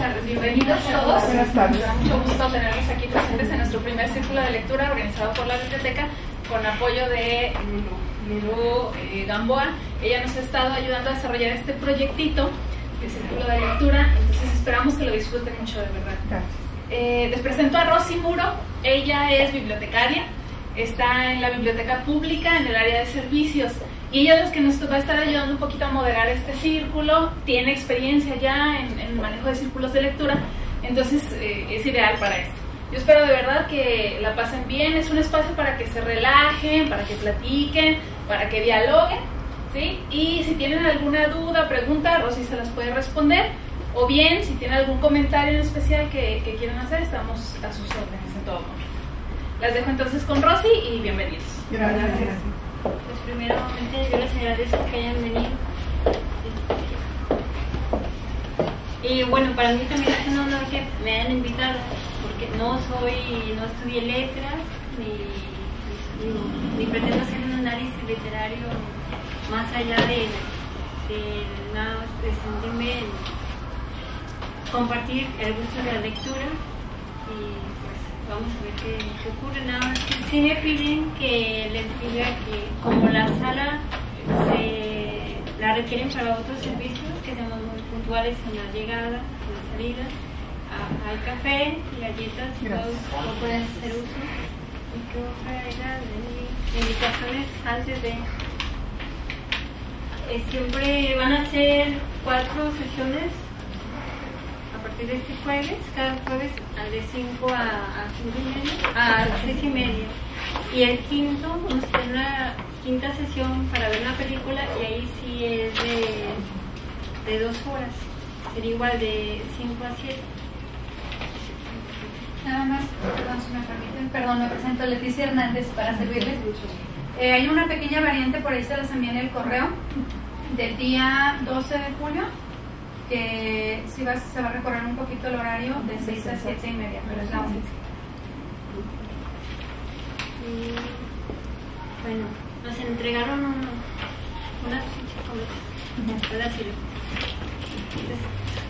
tardes, bienvenidos todos. Buenas tardes. Nos da mucho gusto tenerlos aquí presentes en nuestro primer círculo de lectura organizado por la biblioteca con apoyo de Lulu Gamboa. Ella nos ha estado ayudando a desarrollar este proyectito de círculo de lectura, entonces esperamos que lo disfruten mucho, de verdad. Gracias. Les presento a Rosy Muro. Ella es bibliotecaria, está en la biblioteca pública en el área de servicios. Y ella es la que nos va a estar ayudando un poquito a moderar este círculo, tiene experiencia ya en el manejo de círculos de lectura, entonces es ideal para esto. Yo espero de verdad que la pasen bien, es un espacio para que se relajen, para que platiquen, para que dialoguen, ¿sí? Y si tienen alguna duda, pregunta, Rosy se las puede responder, o bien si tienen algún comentario en especial que quieran hacer, estamos a sus órdenes en todo momento. Las dejo entonces con Rosy y bienvenidos. Gracias. Pues primeramente yo les agradezco que hayan venido. Y bueno, para mí también es un honor que me hayan invitado, porque no estudié letras, ni pretendo hacer un análisis literario más allá de nada más de sentirme compartir el gusto de la lectura. Y vamos a ver qué ocurre. Nada más que sí me piden que les diga que como la sala la requieren para otros servicios, que seamos muy puntuales en la llegada, en la salida. Hay café, galletas, todos pueden hacer uso. ¿Y qué otra era? Invitaciones antes de... siempre van a ser 4 sesiones a partir de este jueves, cada jueves de 5 a 6:30. Y el quinto, vamos a tener una quinta sesión para ver una película, y ahí sí es de 2 horas, sería igual de 5 a 7. Nada más, perdón, si me permiten, perdón, me presento Leticia Hernández para servirles. Hay una pequeña variante, por ahí se las envié en el correo, del día 12 de julio, que sí se va a recorrer un poquito el horario de 6 a 7:30, pero es la única. Y bueno, nos entregaron una ficha con entonces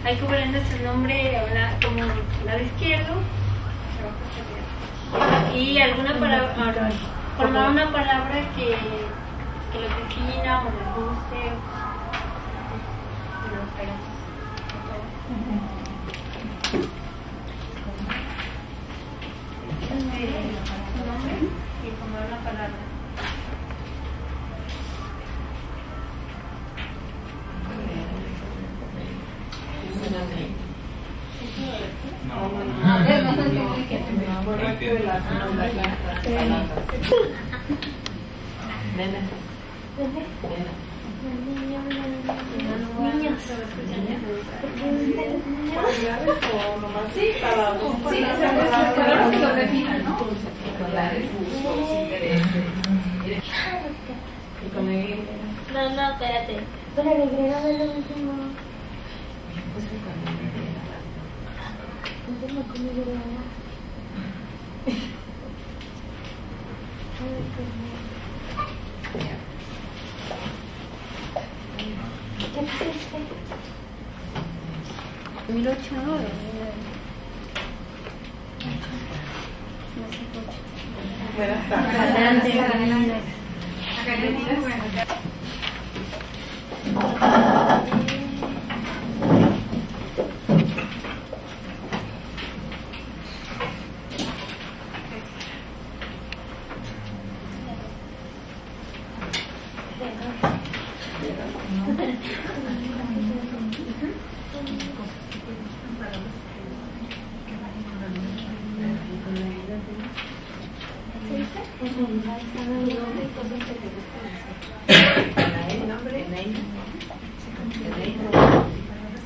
hay que poner nuestro nombre como lado izquierdo, y alguna palabra, formar una palabra que los defina o les guste. Su nombre y formar una palabra. Palabras que los definan, ¿no? No, espérate. Pero le agregaba lo último. Último con mi agregaba. ¿Qué pusiste? 2008, ¿no? Buenas tardes. Adelante.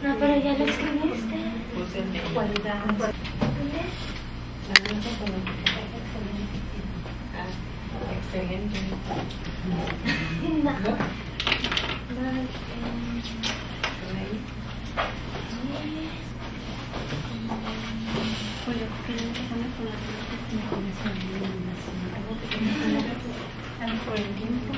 No, pero ya lo escribiste. Cualidad. Excelente. No. Por el tiempo.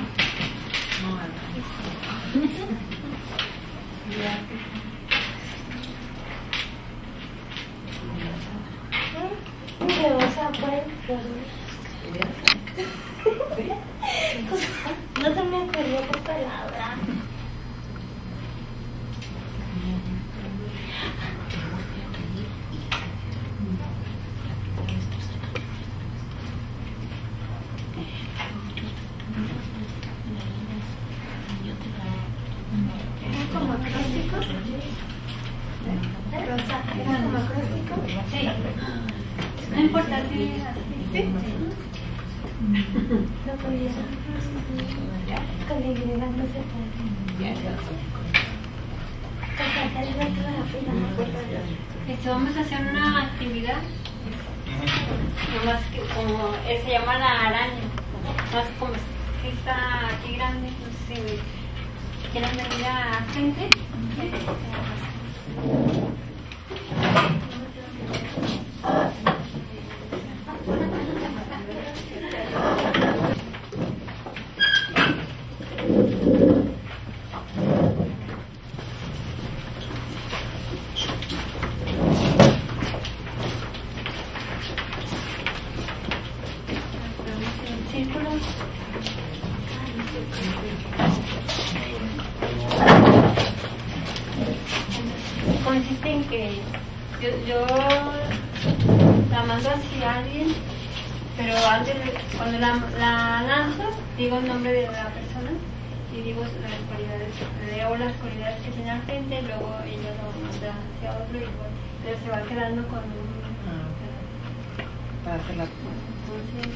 puedes no se me ocurrió tu palabra. ¿Como acróstico? Rosa, ¿era como acróstico? Sí. No importa si es así. Sí. No podía. Con la Y no se puede. O sea, tal vez toda la fila. Vamos a hacer una actividad. Nomás que como se llama la araña. Más como que está aquí grande. No sé si quieren venir a frente. Consiste en que yo la mando hacia alguien, pero antes cuando la lanzo digo el nombre de la persona y digo las cualidades, leo las cualidades que tiene al frente, luego ella lo manda hacia otro y bueno, entonces se va quedando con un Para hacer la entonces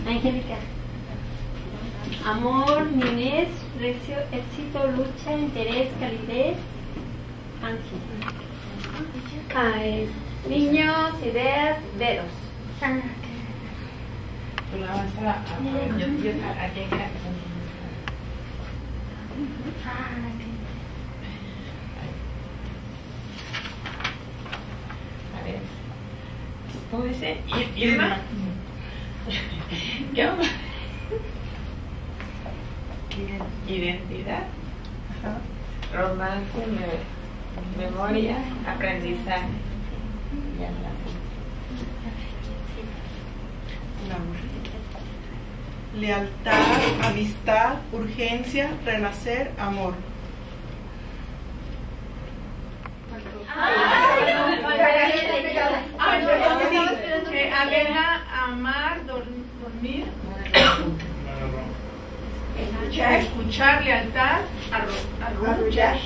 Angélica. Amor, niñez, éxito, lucha, interés, calidez, ángel. Niños, ideas, dedos. Tú la vas a llegar. A ver. ¿Cómo dice? Irma. ¿Qué onda? Identidad. Romance, memoria, aprendizaje. Ya lealtad, amistad, urgencia, renacer, amor. Aleja, amar, dormir, escuchar, lealtad, arrullar.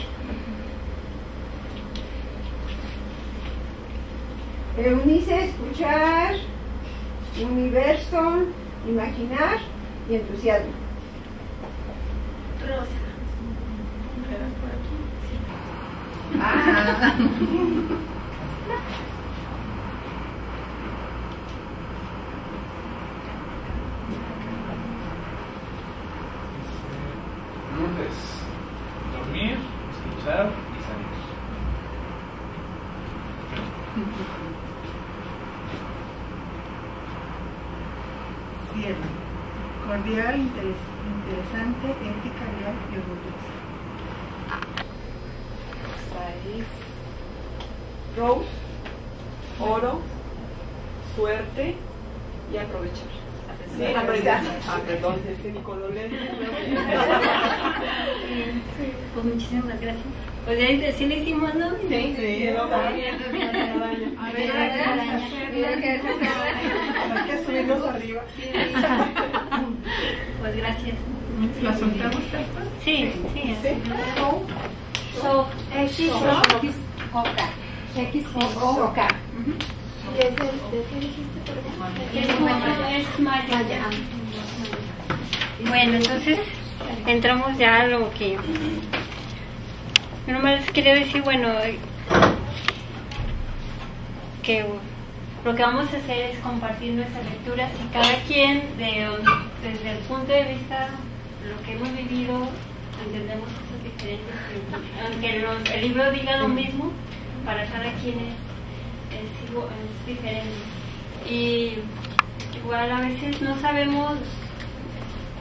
Eunice, escuchar, universo, imaginar y entusiasmo. Rosa. Ah. Lourdes, dormir, escuchar y salir. Cielo, cordial, interesante, ética, leal y orgullosa. Rose, oro, suerte y aprovechar. Sí, aprovechar. Ah, perdón, ese Nicolás. Pues muchísimas gracias. Pues ya sí le hicimos, ¿no? Sí, sí. A ver, hay que subirnos arriba. Pues gracias. ¿La soltamos? Sí, sí. So, X, O, K. ¿Y es el de qué dijiste, por ejemplo? Es Maya. Bueno, entonces entramos ya a lo que... Yo nomás les quería decir, bueno, que lo que vamos a hacer es compartir nuestras lecturas y cada quien, desde el punto de vista, lo que hemos vivido, entendemos cosas diferentes. Aunque el libro diga lo mismo, para cada quien es diferente. Y igual a veces no sabemos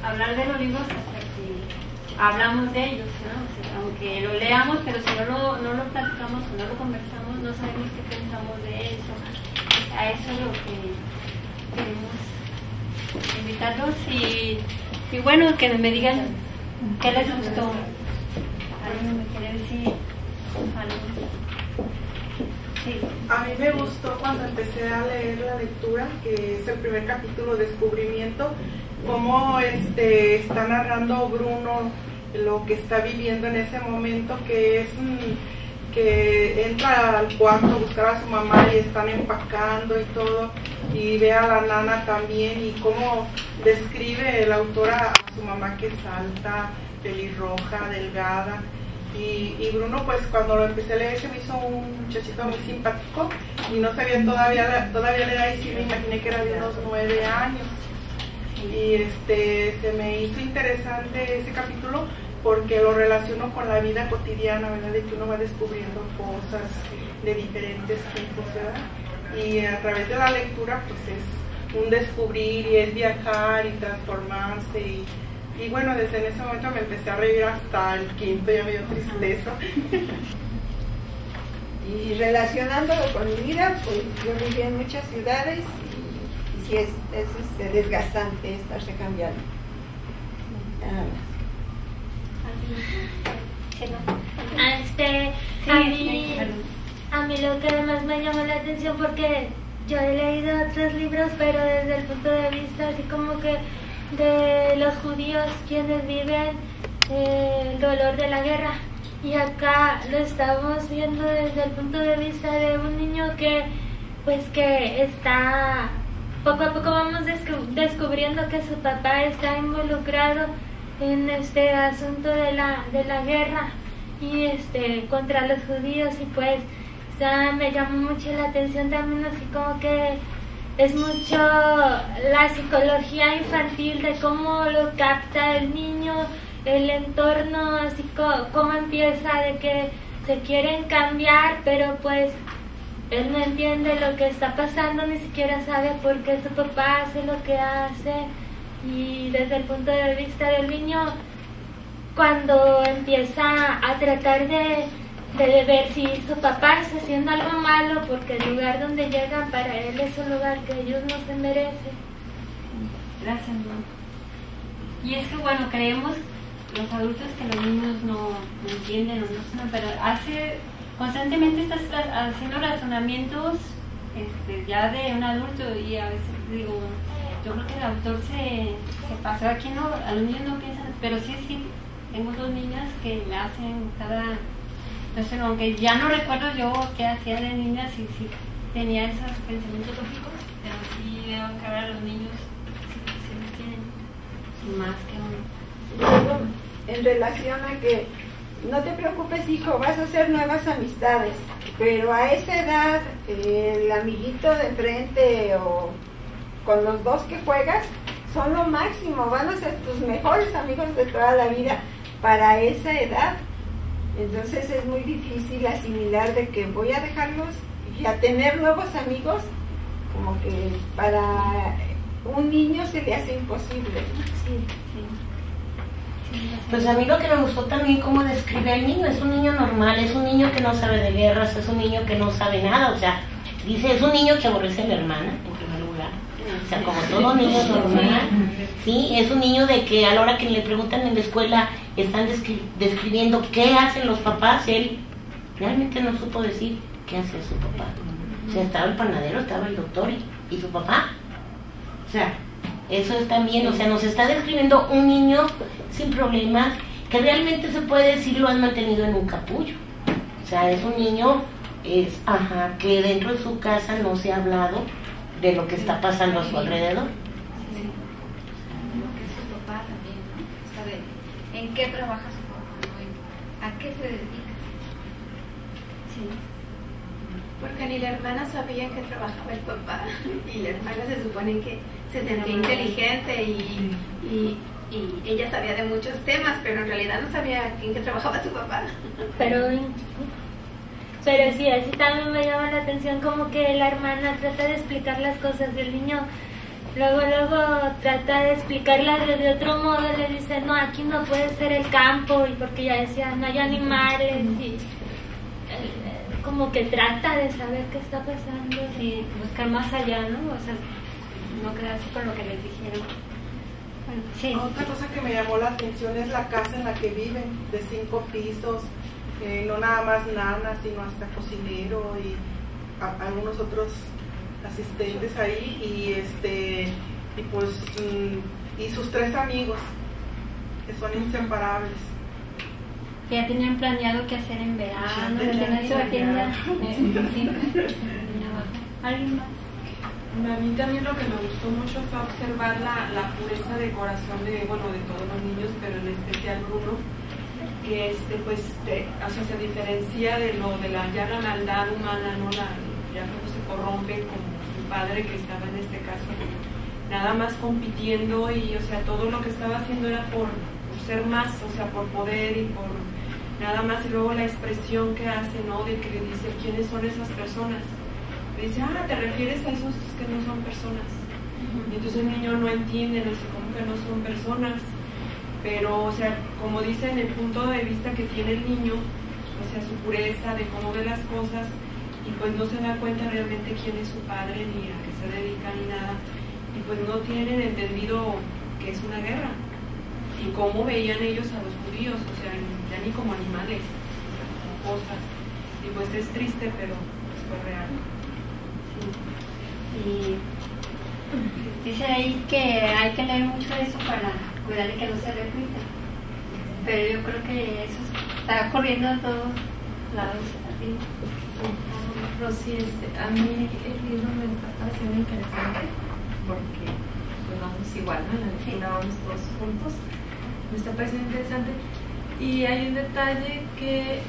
hablar de los libros hasta que hablamos de ellos, ¿no? O sea, aunque lo leamos, pero si no lo platicamos o no lo conversamos, no sabemos qué pensamos de eso. a eso es lo que queremos invitarlos y bueno, que me digan qué les gustó. ¿Alguien me quiere decir algo? Sí. A mí me gustó cuando empecé a leer la lectura, que es el primer capítulo, Descubrimiento, cómo está narrando Bruno lo que está viviendo en ese momento, que es que entra al cuarto a buscar a su mamá y están empacando y todo, y ve a la nana también, y cómo describe el autor a su mamá, que es alta, pelirroja, delgada. Y Bruno, pues cuando lo empecé a leer, se me hizo un muchachito muy simpático y no sabía todavía la edad, y sí me imaginé que era de unos 9 años. Y se me hizo interesante ese capítulo porque lo relaciono con la vida cotidiana, ¿verdad? De que uno va descubriendo cosas de diferentes tipos, ¿verdad? Y a través de la lectura, pues es un descubrir y es viajar y transformarse. Y bueno, desde ese momento me empecé a reír hasta el quinto, ya me dio tristeza. Y relacionándolo con mi vida, pues yo viví en muchas ciudades y sí es desgastante estarse cambiando. Nada más. A mí lo que más me llamó la atención, porque yo he leído otros libros, pero desde el punto de vista así como que de los judíos, quienes viven el dolor de la guerra, y acá lo estamos viendo desde el punto de vista de un niño que pues que está poco a poco vamos descubriendo que su papá está involucrado en este asunto de la guerra y contra los judíos, y pues me llamó mucho la atención también, así como que es mucho la psicología infantil de cómo lo capta el niño, el entorno, así como empieza de que se quieren cambiar, pero pues él no entiende lo que está pasando, ni siquiera sabe por qué su papá hace lo que hace. Y desde el punto de vista del niño, cuando empieza a tratar de ver si su papá está haciendo algo malo, porque el lugar donde llegan para él es un lugar que ellos no se merecen. Gracias, mamá. Y es que bueno, creemos los adultos que los niños no entienden o no saben, pero constantemente estás haciendo razonamientos ya de un adulto, y a veces digo, yo creo que el autor se pasó aquí, no, a los niños no piensan, pero sí, tengo 2 niñas que me hacen entonces aunque ya no recuerdo yo qué hacía de niña, si tenía esos pensamientos lógicos, pero sí veo que ahora los niños sí los tienen más que uno. En relación a que no te preocupes, hijo, vas a hacer nuevas amistades, pero a esa edad el amiguito de frente o con los 2 que juegas son lo máximo, van a ser tus mejores amigos de toda la vida para esa edad. Entonces es muy difícil asimilar de que voy a dejarlos y a tener nuevos amigos, como que para un niño se le hace imposible. Pues a mí lo que me gustó también cómo describe al niño, es un niño normal, es un niño que no sabe de guerras, es un niño que no sabe nada, o sea, dice, es un niño que aborrece a la hermana, en primer lugar, o sea, como todo niño normal, sí, es un niño de que a la hora que le preguntan en la escuela, están describiendo qué hacen los papás, él realmente no supo decir qué hace su papá, o sea, estaba el panadero, estaba el doctor y su papá, o sea, eso es también, o sea, nos está describiendo un niño sin problemas, que realmente se puede decir lo han mantenido en un capullo, o sea, es un niño, que dentro de su casa no se ha hablado de lo que está pasando a su alrededor. Sí. Lo que es su papá también, ¿no? O sea, en qué trabaja su papá, ¿no? ¿A qué se dedica? Sí. Porque ni la hermana sabía que trabajaba el papá, y la hermana se supone que se sentía inteligente y ella sabía de muchos temas, pero en realidad no sabía en qué trabajaba su papá. Pero sí, así también me llama la atención como que la hermana trata de explicar las cosas del niño, luego trata de explicarlas de otro modo, le dice, no, aquí no puede ser el campo, y porque ya decía, no hay animales, y como que trata de saber qué está pasando. Sí, buscar más allá, ¿no? O sea, no quedarse con lo que les dijeron. Bueno, sí. Otra cosa que me llamó la atención es la casa en la que viven, de 5 pisos, no nada más nana, sino hasta cocinero y algunos otros asistentes ahí, y pues y sus 3 amigos que son inseparables. Que ya tenían planeado qué hacer en verano, que nadie se atienda. ¿Alguien más? A mí también lo que me gustó mucho fue observar la pureza de corazón de todos los niños, pero en especial Bruno, que pues o sea, se diferencia de la maldad humana, ¿no? Ya cómo se corrompe como su padre, que estaba en este caso nada más compitiendo, y o sea, todo lo que estaba haciendo era por ser más, o sea, por poder y por nada más. Y luego la expresión que hace, ¿no? De que le dice quiénes son esas personas. Le dice, te refieres a esos que no son personas. Y entonces el niño no entiende, no sé cómo que no son personas. Pero, o sea, como dicen, el punto de vista que tiene el niño, o sea, su pureza de cómo ve las cosas, y pues no se da cuenta realmente quién es su padre, ni a qué se dedica, ni nada. Y pues no tienen entendido que es una guerra. Y cómo veían ellos a los judíos, o sea, ya ni como animales, como cosas. Y pues es triste, pero fue real. Y dice ahí que hay que leer mucho eso para cuidar de que no se repita. Pero yo creo que eso está corriendo a todos lados. Rosy, a mí el libro me está pareciendo interesante porque pues vamos igual, ¿no? En la lectura vamos todos juntos. Me está pareciendo interesante. Y hay un detalle que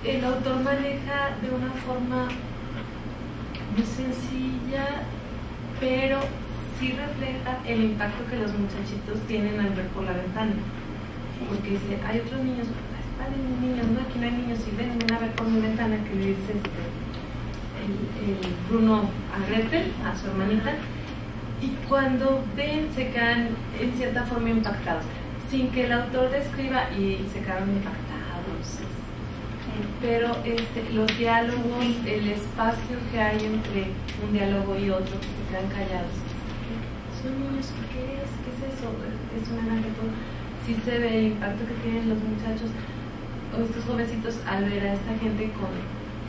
el autor maneja de una forma muy sencilla, pero sí refleja el impacto que los muchachitos tienen al ver por la ventana. Porque dice, hay otros niños, padre, niños, no, aquí no hay niños, y ven a ver por mi ventana, que le dice el Bruno a Gretel, a su hermanita, y cuando ven se quedan en cierta forma impactados, sin que el autor describa, y se quedaron impactados. Pero los diálogos, el espacio que hay entre un diálogo y otro, que se quedan callados. Son niños, ¿qué es eso? Es un anacleto. Sí se ve el impacto que tienen los muchachos o estos jovencitos al ver a esta gente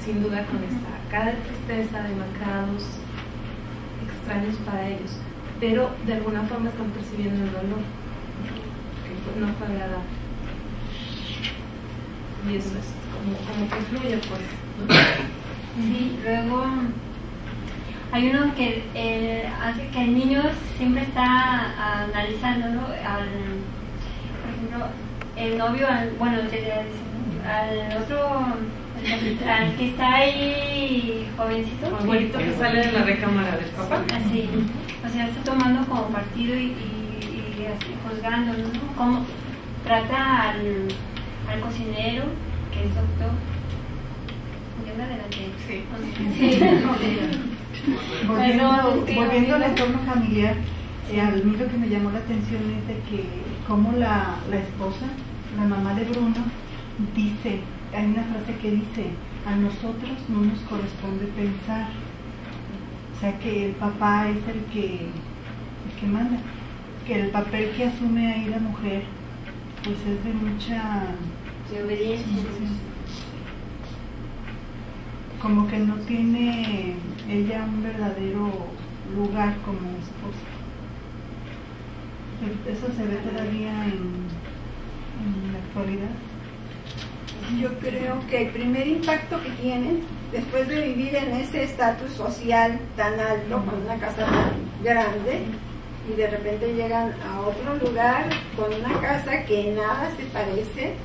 sin duda con esta cara de tristeza, de marcados, extraños para ellos, pero de alguna forma están percibiendo el dolor, que no fue agradable. Y eso es como que fluye, pues. Sí, luego hay uno que hace que el niño siempre está analizando, ¿no? Por ejemplo, el novio, al otro, al que está ahí jovencito, el abuelito que sale de la recámara del papá. Así, o sea, está tomando como partido y así juzgando, ¿no? Cómo trata al cocinero, que es doctor. Volviendo al entorno familiar, a mí lo que me llamó la atención es de que como la esposa, la mamá de Bruno, dice, hay una frase que dice, a nosotros no nos corresponde pensar. O sea que el papá es el que manda, que el papel que asume ahí la mujer pues es de mucha obediencia. Como que no tiene ella un verdadero lugar como esposa. Eso se ve todavía en la actualidad. Yo creo que el primer impacto que tienen, después de vivir en ese estatus social tan alto, con una casa tan grande, y de repente llegan a otro lugar con una casa que nada se parece,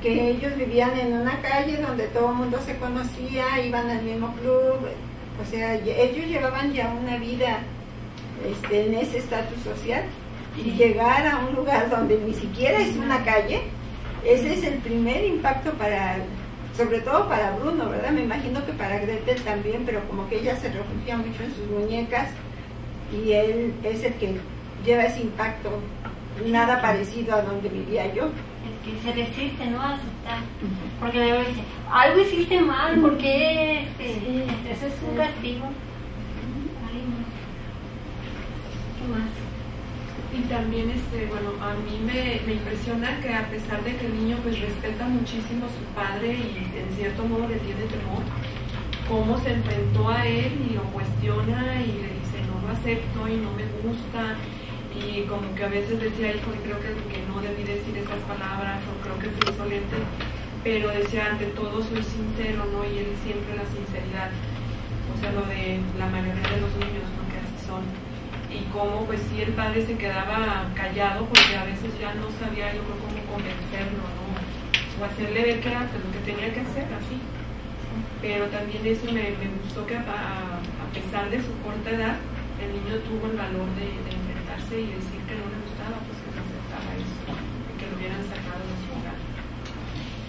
que ellos vivían en una calle donde todo el mundo se conocía, iban al mismo club, o sea, ellos llevaban ya una vida en ese estatus social, y llegar a un lugar donde ni siquiera es una calle, ese es el primer impacto sobre todo para Bruno, ¿verdad? Me imagino que para Gretel también, pero como que ella se refugia mucho en sus muñecas y él es el que lleva ese impacto, nada parecido a donde vivía yo. que se resiste, ¿no?, a aceptar. Porque luego dice, algo hiciste mal, ¿por qué eso es un castigo? Ay, no. ¿Qué más? Y también, bueno, a mí me impresiona que a pesar de que el niño pues respeta muchísimo a su padre y en cierto modo le tiene temor, cómo se enfrentó a él y lo cuestiona y le dice, no lo acepto y no me gusta, y como que a veces decía, hijo, creo que no debí decir esas palabras, o creo que fui insolente, pero decía, ante todo soy sincero, ¿no? Y él siempre la sinceridad, o sea, lo de la mayoría de los niños, ¿no?, que así son. Y cómo pues sí el padre se quedaba callado porque a veces ya no sabía, yo creo, cómo convencerlo, ¿no?, o hacerle ver que era pues, lo que tenía que hacer, así. Pero también eso me gustó, que a pesar de su corta edad, el niño tuvo el valor de enfrentarse y decir que no le gustaba, pues que no aceptaba eso, que lo hubieran sacado de su hogar.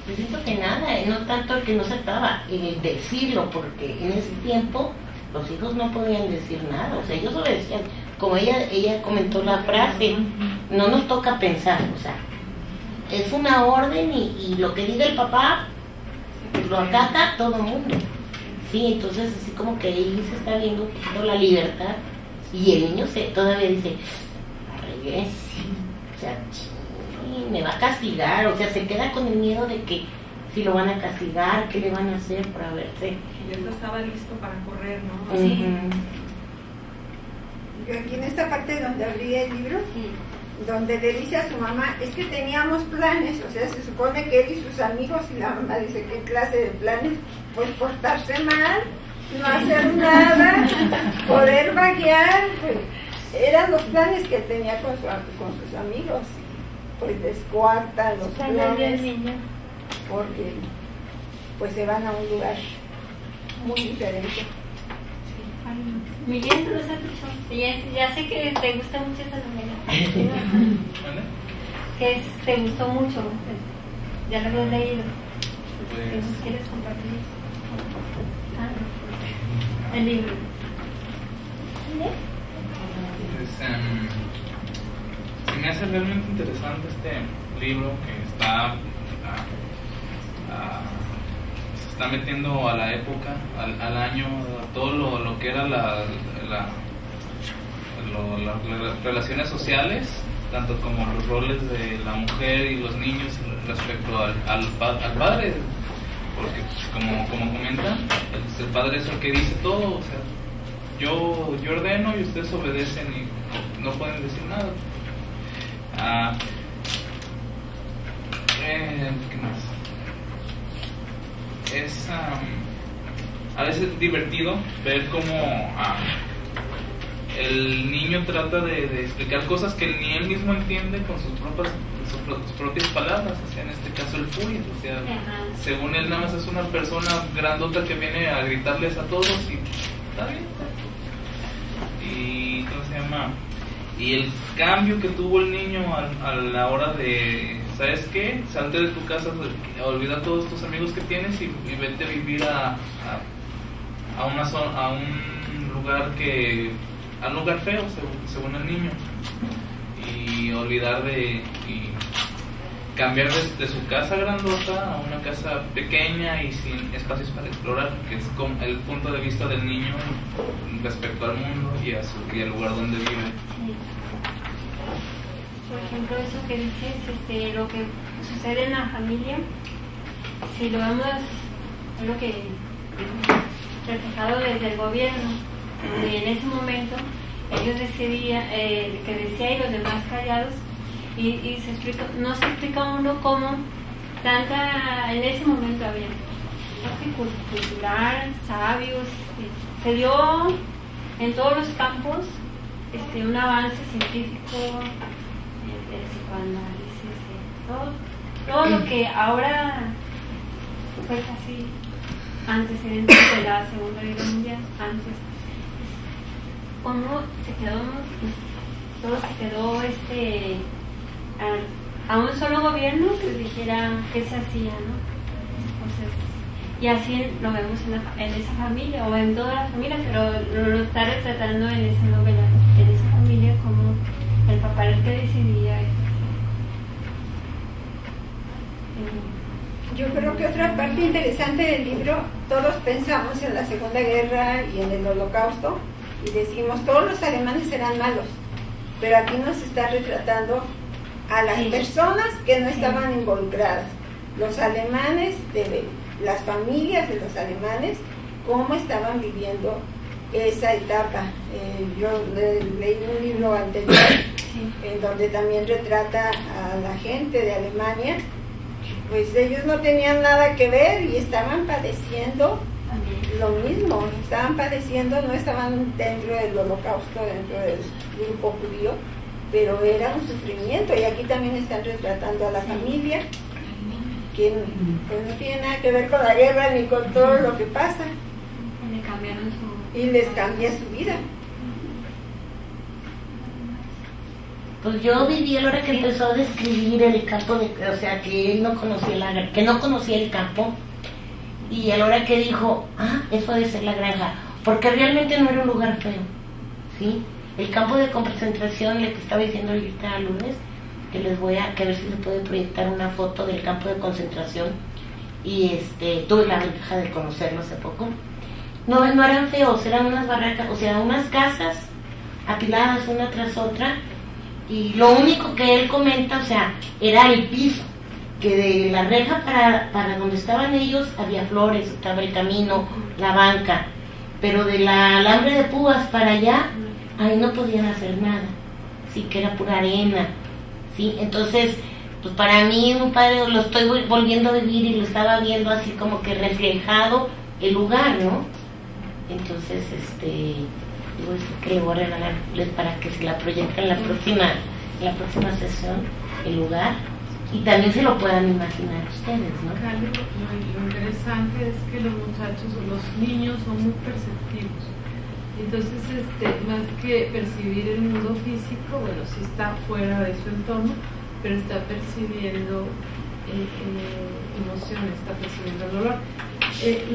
Yo siento que nada, no tanto el que no aceptaba, el decirlo, porque en ese tiempo los hijos no podían decir nada, o sea, ellos obedecían. Como ella comentó la frase, no nos toca pensar, o sea, es una orden y lo que diga el papá lo acata todo el mundo. Sí, entonces así como que ahí se está viendo un poquito la libertad y el niño todavía dice, regrese, o sea, me va a castigar, o sea, se queda con el miedo de que si lo van a castigar, qué le van a hacer para verse. Y él no estaba listo para correr, ¿no? Sí. Yo aquí en esta parte donde abrí el libro, donde le dice a su mamá, es que teníamos planes, o sea, se supone que él y sus amigos, y la mamá dice, ¿qué clase de planes? Pues portarse mal, no hacer nada, poder vaguear, pues, eran los planes que él tenía con sus amigos, pues descuartan los planes, porque pues se van a un lugar muy diferente. Miguel, ¿tú lo has dicho? Ya sé que te gusta mucho esa novela. Que te gustó mucho. Ya lo habías leído. ¿Qué nos quieres compartir? El libro. Pues, se me hace realmente interesante este libro que está se está metiendo a la época, al año, a todo lo que era las relaciones sociales, tanto como los roles de la mujer y los niños respecto al padre, porque como comentan, el padre es el que dice todo, o sea, yo ordeno y ustedes obedecen y no pueden decir nada. ¿Qué más? Es a veces divertido ver cómo el niño trata de explicar cosas que ni él mismo entiende con sus propias palabras, o sea, en este caso el furia, o sea, según él nada más es una persona grandota que viene a gritarles a todos y está bien. Y ¿cómo se llama? Y el cambio que tuvo el niño a la hora de, ¿sabes qué? Salte de tu casa, olvida a todos tus amigos que tienes y vete a vivir a un lugar feo, según el niño. Y olvidar y cambiar de su casa grandota a una casa pequeña y sin espacios para explorar, que es como el punto de vista del niño respecto al mundo y al lugar donde vive. Sí. Por ejemplo, eso que dices, lo que sucede en la familia, si lo vemos, es lo que reflejado desde el gobierno, donde en ese momento ellos decidían, que decía y los demás callados, y no se explica uno cómo en ese momento había cultural, sabios, se dio en todos los campos un avance científico, el psicoanálisis, todo lo que ahora fue casi antecedentes de la Segunda Guerra Mundial, antes, cómo todo se quedó a un solo gobierno que dijera qué se hacía, ¿no? Entonces, y así lo vemos en esa familia o en todas las familias, pero lo está retratando en esa novela, en esa familia, como el papá era el que decidía. Yo creo que otra parte interesante del libro, todos pensamos en la Segunda Guerra y en el Holocausto y decimos todos los alemanes eran malos, pero aquí nos está retratando a las personas que no estaban involucradas, los alemanes, las familias de los alemanes, cómo estaban viviendo esa etapa. Yo leí un libro anterior en donde también retrata a la gente de Alemania, pues ellos no tenían nada que ver y estaban padeciendo lo mismo, estaban padeciendo, no estaban dentro del Holocausto, dentro del grupo judío, pero era un sufrimiento. Y aquí también están retratando a la familia, que pues no tiene nada que ver con la guerra ni con todo lo que pasa, y les cambia su vida. Pues yo viví a la hora que empezó a describir el campo, o sea, que él no conocía que no conocía el campo, y a la hora que dijo, eso debe ser la granja, porque realmente no era un lugar feo, ¿sí? El campo de concentración, le que estaba diciendo ahorita a Lourdes, que les voy a ver si se puede proyectar una foto del campo de concentración, y tuve la ventaja de conocerlo hace poco. No eran feos, eran unas barracas, o sea, unas casas apiladas una tras otra, y lo único que él comenta, o sea, era el piso, que de la reja para donde estaban ellos había flores, estaba el camino, la banca, pero de la alambre de púas para allá, ahí no podían hacer nada, sí, que era pura arena, sí. Entonces, pues para mí, un padre, lo estoy volviendo a vivir y lo estaba viendo así como que reflejado el lugar, ¿no? Entonces, digo, que le voy a regalarles para que se la proyecten en la próxima sesión, el lugar, y también se lo puedan imaginar ustedes, ¿no? Lo interesante es que los muchachos o los niños son muy perceptivos. Entonces, más que percibir el mundo físico, bueno, sí está fuera de su entorno, pero está percibiendo emociones, está percibiendo el dolor.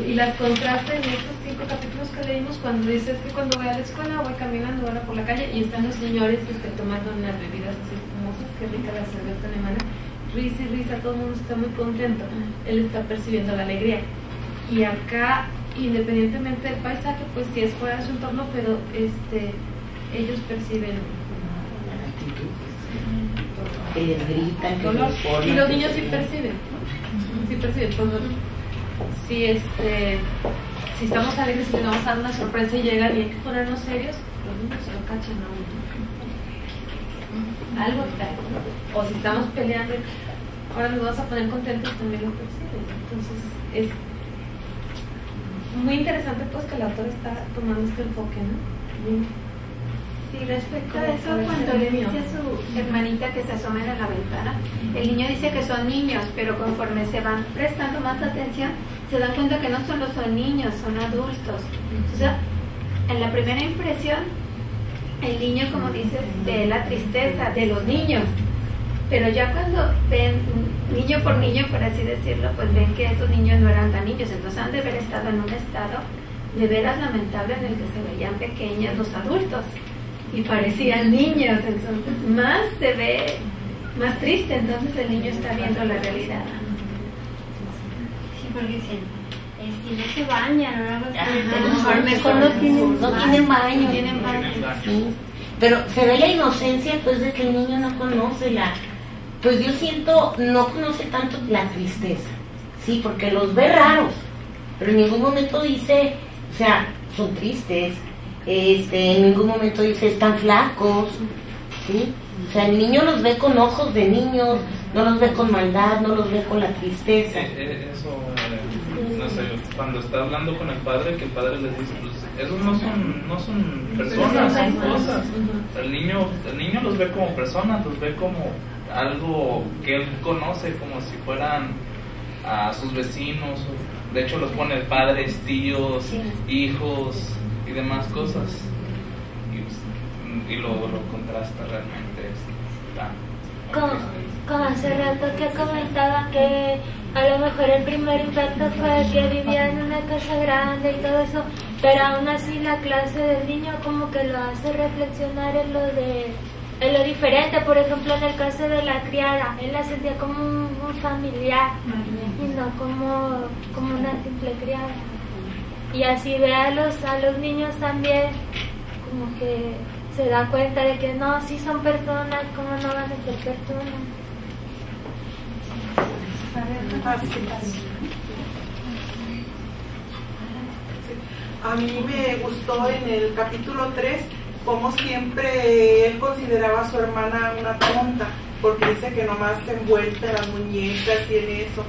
Y las contrasta en estos 5 capítulos que leímos, cuando dices que cuando voy a la escuela voy caminando ahora por la calle y están los señores tomando unas bebidas así famosas, qué rica la cerveza alemana, risa y risa, todo el mundo está muy contento, él está percibiendo la alegría. Y acá, independientemente del paisaje, pues sí es fuera de su entorno, pero ellos perciben que les gritan, que dolor, les ponen, y los niños sí perciben, ¿no? Sí perciben, pues, si estamos alegres y les vamos a dar una sorpresa y llegan y hay que ponernos serios, los niños se lo cachan a uno. Algo tal, ¿no? O si estamos peleando, ahora nos vamos a poner contentos, también lo perciben. Entonces es muy interesante pues que el autor está tomando este enfoque, ¿no? Sí, respecto a eso, cuando le dice a su hermanita que se asomen a la ventana, el niño dice que son niños, pero conforme se van prestando más atención, se dan cuenta que no solo son niños, son adultos. O sea, en la primera impresión, el niño, como dices, ve la tristeza de los niños, pero ya cuando ven niño por niño, por así decirlo, pues ven que esos niños no eran tan niños, entonces han de haber estado en un estado de veras lamentable en el que se veían pequeños los adultos y parecían niños, entonces más se ve más triste, entonces el niño está viendo la realidad. Sí, porque si no se bañan o algo así, Ajá, a lo mejor no tienen baño. Sí, pero se ve la inocencia pues de que el niño no conoce pues yo siento, no conoce tanto la tristeza, sí, porque los ve raros, pero en ningún momento dice, o sea, son tristes, en ningún momento dice están flacos, sí, o sea, el niño los ve con ojos de niños, no los ve con maldad, no los ve con la tristeza. Eso, no sé, cuando está hablando con el padre, que el padre les dice, pues esos no son personas, son cosas. El niño los ve como personas, los ve como algo que él conoce, como si fueran a sus vecinos. De hecho los pone padres, tíos, hijos y demás cosas. Y lo contrasta realmente. Como hace rato que comentaba que a lo mejor el primer impacto fue que vivía en una casa grande y todo eso, pero aún así la clase del niño como que lo hace reflexionar en lo de en lo diferente. Por ejemplo, en el caso de la criada, él la sentía como un familiar y no como una simple criada. Y así ve a los niños también, como que se da cuenta de que no, sí son personas, ¿cómo no van a ser personas? A mí me gustó en el capítulo 3 como siempre él consideraba a su hermana una tonta, porque dice que nomás se envuelta en las muñecas y en eso,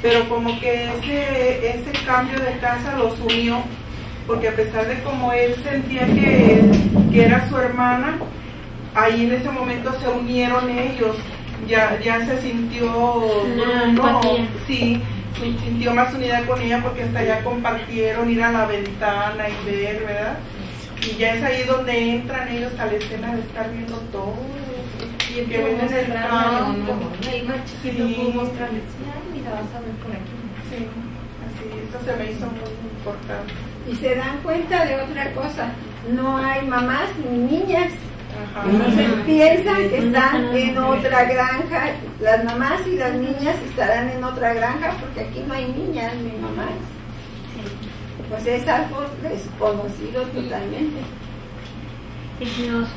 pero como que ese cambio de casa los unió, porque a pesar de como él sentía que era su hermana, ahí en ese momento se unieron ellos, ya se sintió sí, sintió más unidad con ella, porque hasta ya compartieron ir a la ventana y ver, ¿verdad? Y ya es ahí donde entran ellos a la escena de estar viendo todo. Y que ven en el campo. El machito pudo mostrarles, mira, vas a ver por aquí. Sí, así, eso se me hizo muy importante. Y se dan cuenta de otra cosa, no hay mamás ni niñas. Entonces piensan que están en otra granja, las mamás y las niñas estarán en otra granja porque aquí no hay niñas ni mamás. Pues es algo desconocido totalmente. Y si nos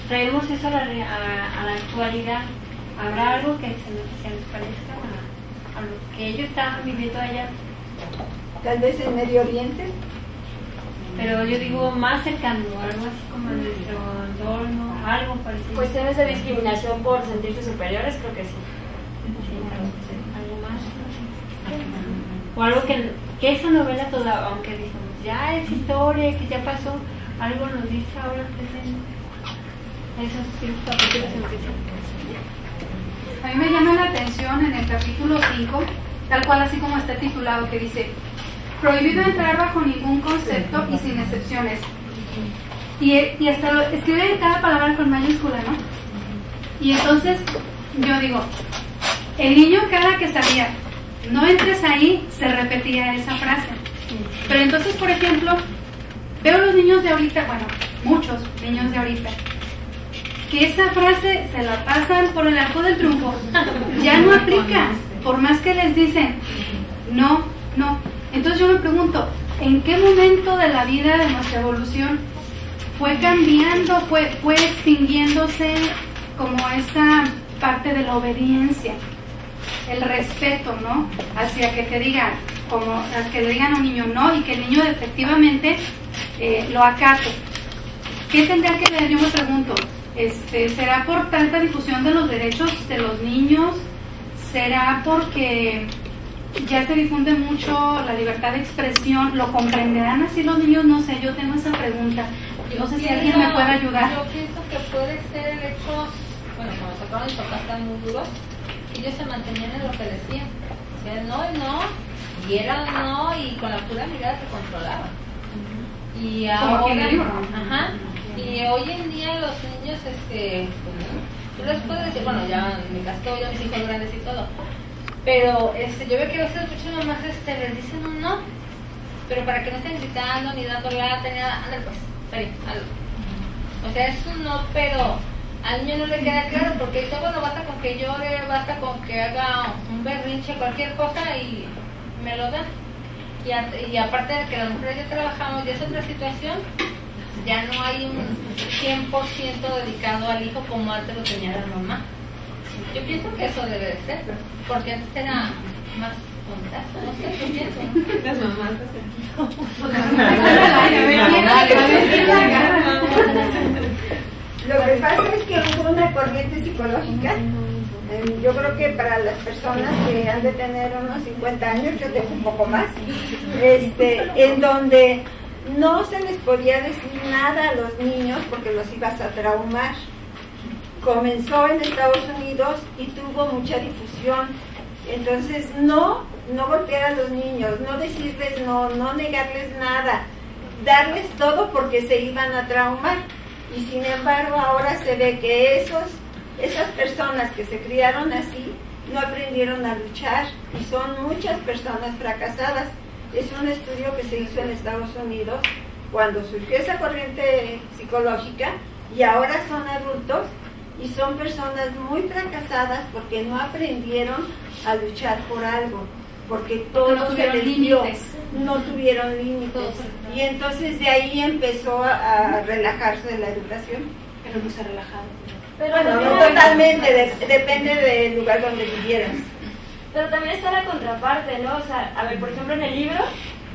traemos eso a la actualidad, ¿habrá algo que se nos parezca a lo que ellos estaban viviendo allá? Tal vez en Medio Oriente. Pero yo digo más cercano, algo así como en nuestro entorno, algo parecido. Cuestiones de discriminación por sentirse superiores, creo que sí. Algo más. O algo que esa novela toda, aunque decimos ya es historia, que ya pasó, algo nos dice ahora presente. Esos 5 capítulos en presente. A mí me llama la atención en el capítulo 5, tal cual así como está titulado, que dice: prohibido entrar bajo ningún concepto y sin excepciones. Y hasta lo escribe cada palabra con mayúscula, ¿no? Y entonces yo digo, el niño cada que salía, no entres ahí, se repetía esa frase. Pero entonces, por ejemplo, veo los niños de ahorita, bueno, muchos niños de ahorita, que esa frase se la pasan por el arco del triunfo. Ya no aplica, por más que les dicen, no. Entonces yo me pregunto, ¿en qué momento de la vida de nuestra evolución fue cambiando, fue extinguiéndose como esa parte de la obediencia, el respeto, ¿no? Hacia que te digan, como a que le digan a un niño no y que el niño efectivamente lo acate. ¿Qué tendría que ver? Yo me pregunto, ¿será por tanta difusión de los derechos de los niños? ¿Será porque ya se difunde mucho la libertad de expresión? ¿Lo comprenderán así los niños? No sé, yo tengo esa pregunta. No sé si alguien me puede ayudar. Yo pienso que puede ser el hecho, bueno, cuando sacaron mis papás tan muy duros, ellos se mantenían en lo que decían. Decían no y no, y era no, y con la pura mirada te controlaban. Y ahora, y hoy en día los niños, tú les puedes decir, bueno, ya en mi caso ya mis hijos grandes y todo, pero yo veo que a veces muchas mamás les dicen un no, pero para que no estén gritando ni dando lata ni nada, ándale pues, está bien, hazlo. O sea, es un no, pero al niño no le queda claro, porque dice, bueno, basta con que llore, basta con que haga un berrinche, cualquier cosa y me lo dan. Y aparte de que las mujeres ya trabajamos, ya es otra situación, ya no hay un 100% dedicado al hijo como antes lo tenía la mamá. Yo pienso que eso debe de ser, porque antes era más contacto, no sé, yo pienso. Las mamás Lo que pasa es que hubo una corriente psicológica, yo creo que para las personas que han de tener unos 50 años, yo tengo un poco más, en donde no se les podía decir nada a los niños porque los ibas a traumar. Comenzó en Estados Unidos y tuvo mucha difusión. Entonces, no golpear a los niños, no decirles no negarles nada, darles todo porque se iban a traumar. Y sin embargo, ahora se ve que esas personas que se criaron así no aprendieron a luchar y son muchas personas fracasadas. Es un estudio que se hizo en Estados Unidos cuando surgió esa corriente psicológica y ahora son adultos y son personas muy fracasadas porque no aprendieron a luchar por algo, porque todo no se tuvieron les dio, límites. no tuvieron límites. Y entonces de ahí empezó a relajarse la educación. Pero no se ha relajado. Pero Bueno, no también- totalmente, depende del lugar donde vivieras. Pero también está la contraparte, ¿no? O sea, a ver, por ejemplo, en el libro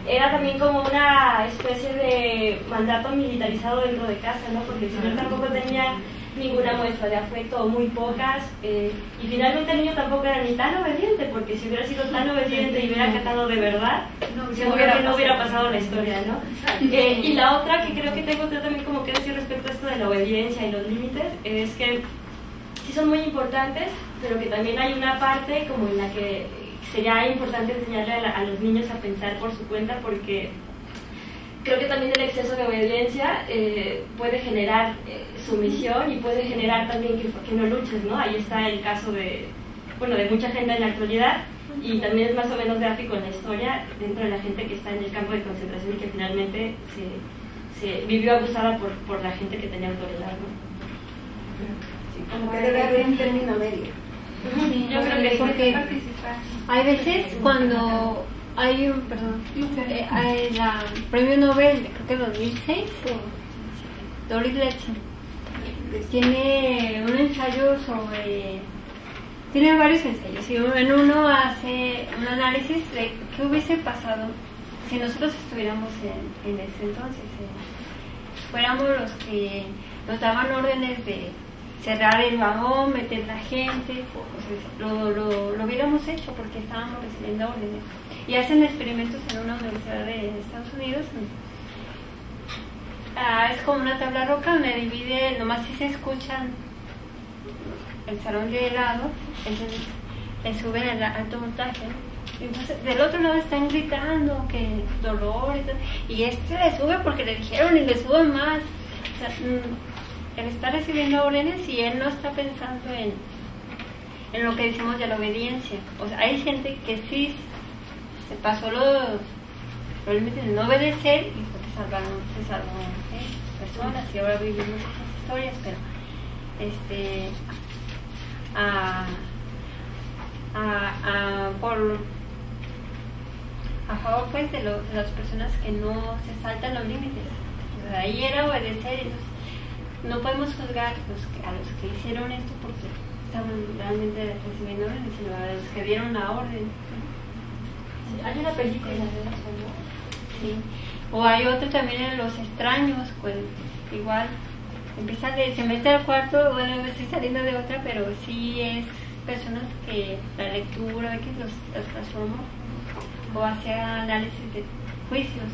era también como una especie de mandato militarizado dentro de casa, ¿no? Porque el señor tampoco tenía ninguna muestra de afecto o muy pocas, y finalmente el niño tampoco era ni tan obediente, porque si hubiera sido tan obediente y hubiera acatado de verdad, seguro que no hubiera pasado la historia, ¿no? Y la otra que creo que tengo también como que decir respecto a esto de la obediencia y los límites, es que sí son muy importantes, pero que también hay una parte como en la que sería importante enseñarle a los niños a pensar por su cuenta, porque creo que también el exceso de obediencia puede generar sumisión y puede generar también que no luches, ¿no? Ahí está el caso de mucha gente en la actualidad, y también es más o menos gráfico en la historia dentro de la gente que está en el campo de concentración y que finalmente se vivió abusada por la gente que tenía autoridad, ¿no? Como que debe haber un término medio. Yo creo que porque hay veces cuando hay un, hay el premio Nobel, creo que 2006, Doris Letson, tiene un ensayo sobre, tiene varios ensayos, y en uno hace un análisis de qué hubiese pasado si nosotros estuviéramos en ese entonces, fuéramos los que nos daban órdenes de cerrar el vagón, meter la gente, lo hubiéramos hecho porque estábamos recibiendo órdenes. Y hacen experimentos en una universidad de Estados Unidos. Es como una tabla roca donde divide, nomás si se escuchan el salón de lado, entonces le suben el alto voltaje. Entonces del otro lado están gritando que dolor y todo, y le sube porque le dijeron y le sube más. O sea, él está recibiendo órdenes y él no está pensando en lo que decimos de la obediencia. O sea, hay gente que sí se pasó los límites de no obedecer y porque se salvaron personas, y ahora vivimos esas historias, pero a favor pues de las personas que no se saltan los límites. O sea, ahí era obedecer. Entonces, no podemos juzgar a los que hicieron esto porque estaban realmente recibiendo órdenes, sino a los que dieron la orden. Sí, hay una película de eso, ¿no? Sí. O hay otro también en Los Extraños, pues igual se mete al cuarto, bueno, me estoy saliendo de otra, pero sí es personas que la lectura que los transforma, o hace análisis de juicios,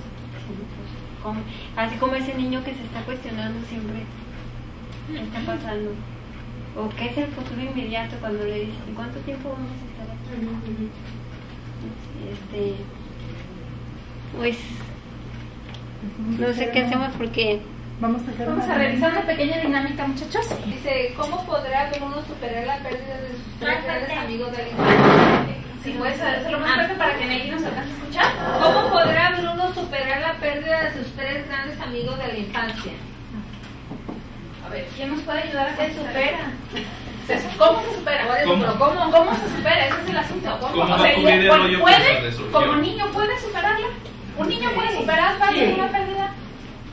así como ese niño que se está cuestionando siempre qué está pasando, o qué es el futuro inmediato cuando le dicen ¿cuánto tiempo vamos a estar aquí? Pues no sé qué hacemos porque vamos a realizar una pequeña dinámica, muchachos. Dice, ¿cómo podrá uno superar la pérdida de sus tres grandes amigos de la infancia? Si puedes hacerlo más fuerte para que Nelly nos alcance a escuchar. ¿Cómo podrá Bruno superar la pérdida de sus tres grandes amigos de la infancia? A ver, ¿quién nos puede ayudar a Se supera. ¿Cómo se supera? ¿Cómo se supera? Ese es el asunto. ¿Cómo va a cubrir el rollo ¿puede, de su como religión? niño puede superarla? ¿Un niño puede superar fácil una pérdida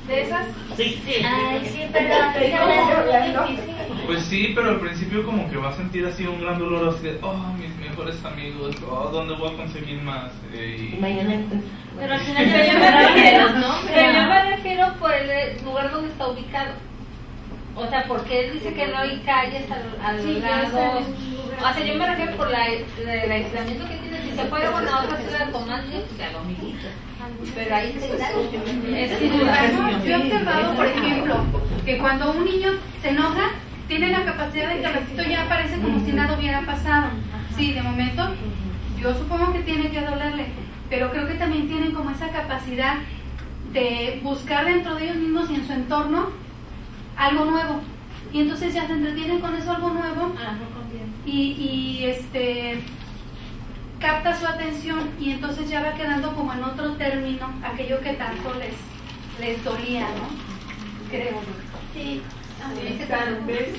de esas? Sí. Ay, sí, pero es muy difícil. Pues sí, pero al principio como que va a sentir así un gran dolor, así de, mis mejores amigos, ¿dónde voy a conseguir más? Pero al final Yo me refiero por el lugar donde está ubicado. O sea, porque él dice que no hay calles a los lados. O sea, yo me refiero por el aislamiento que tiene. Si se fuera a otra ciudad con más niños, pues ya lo amiguitos. Pero ahí Yo he observado, por ejemplo, que cuando un niño se enoja, tiene la capacidad de que al ratito ya aparece como si nada hubiera pasado. Sí, de momento, yo supongo que tiene que dolerle, pero creo que también tienen como esa capacidad de buscar dentro de ellos mismos y en su entorno algo nuevo. Y entonces ya se entretienen con eso, algo nuevo, y capta su atención, y entonces ya va quedando como en otro término aquello que tanto les dolía, ¿no? Creo. Sí, Tal vez,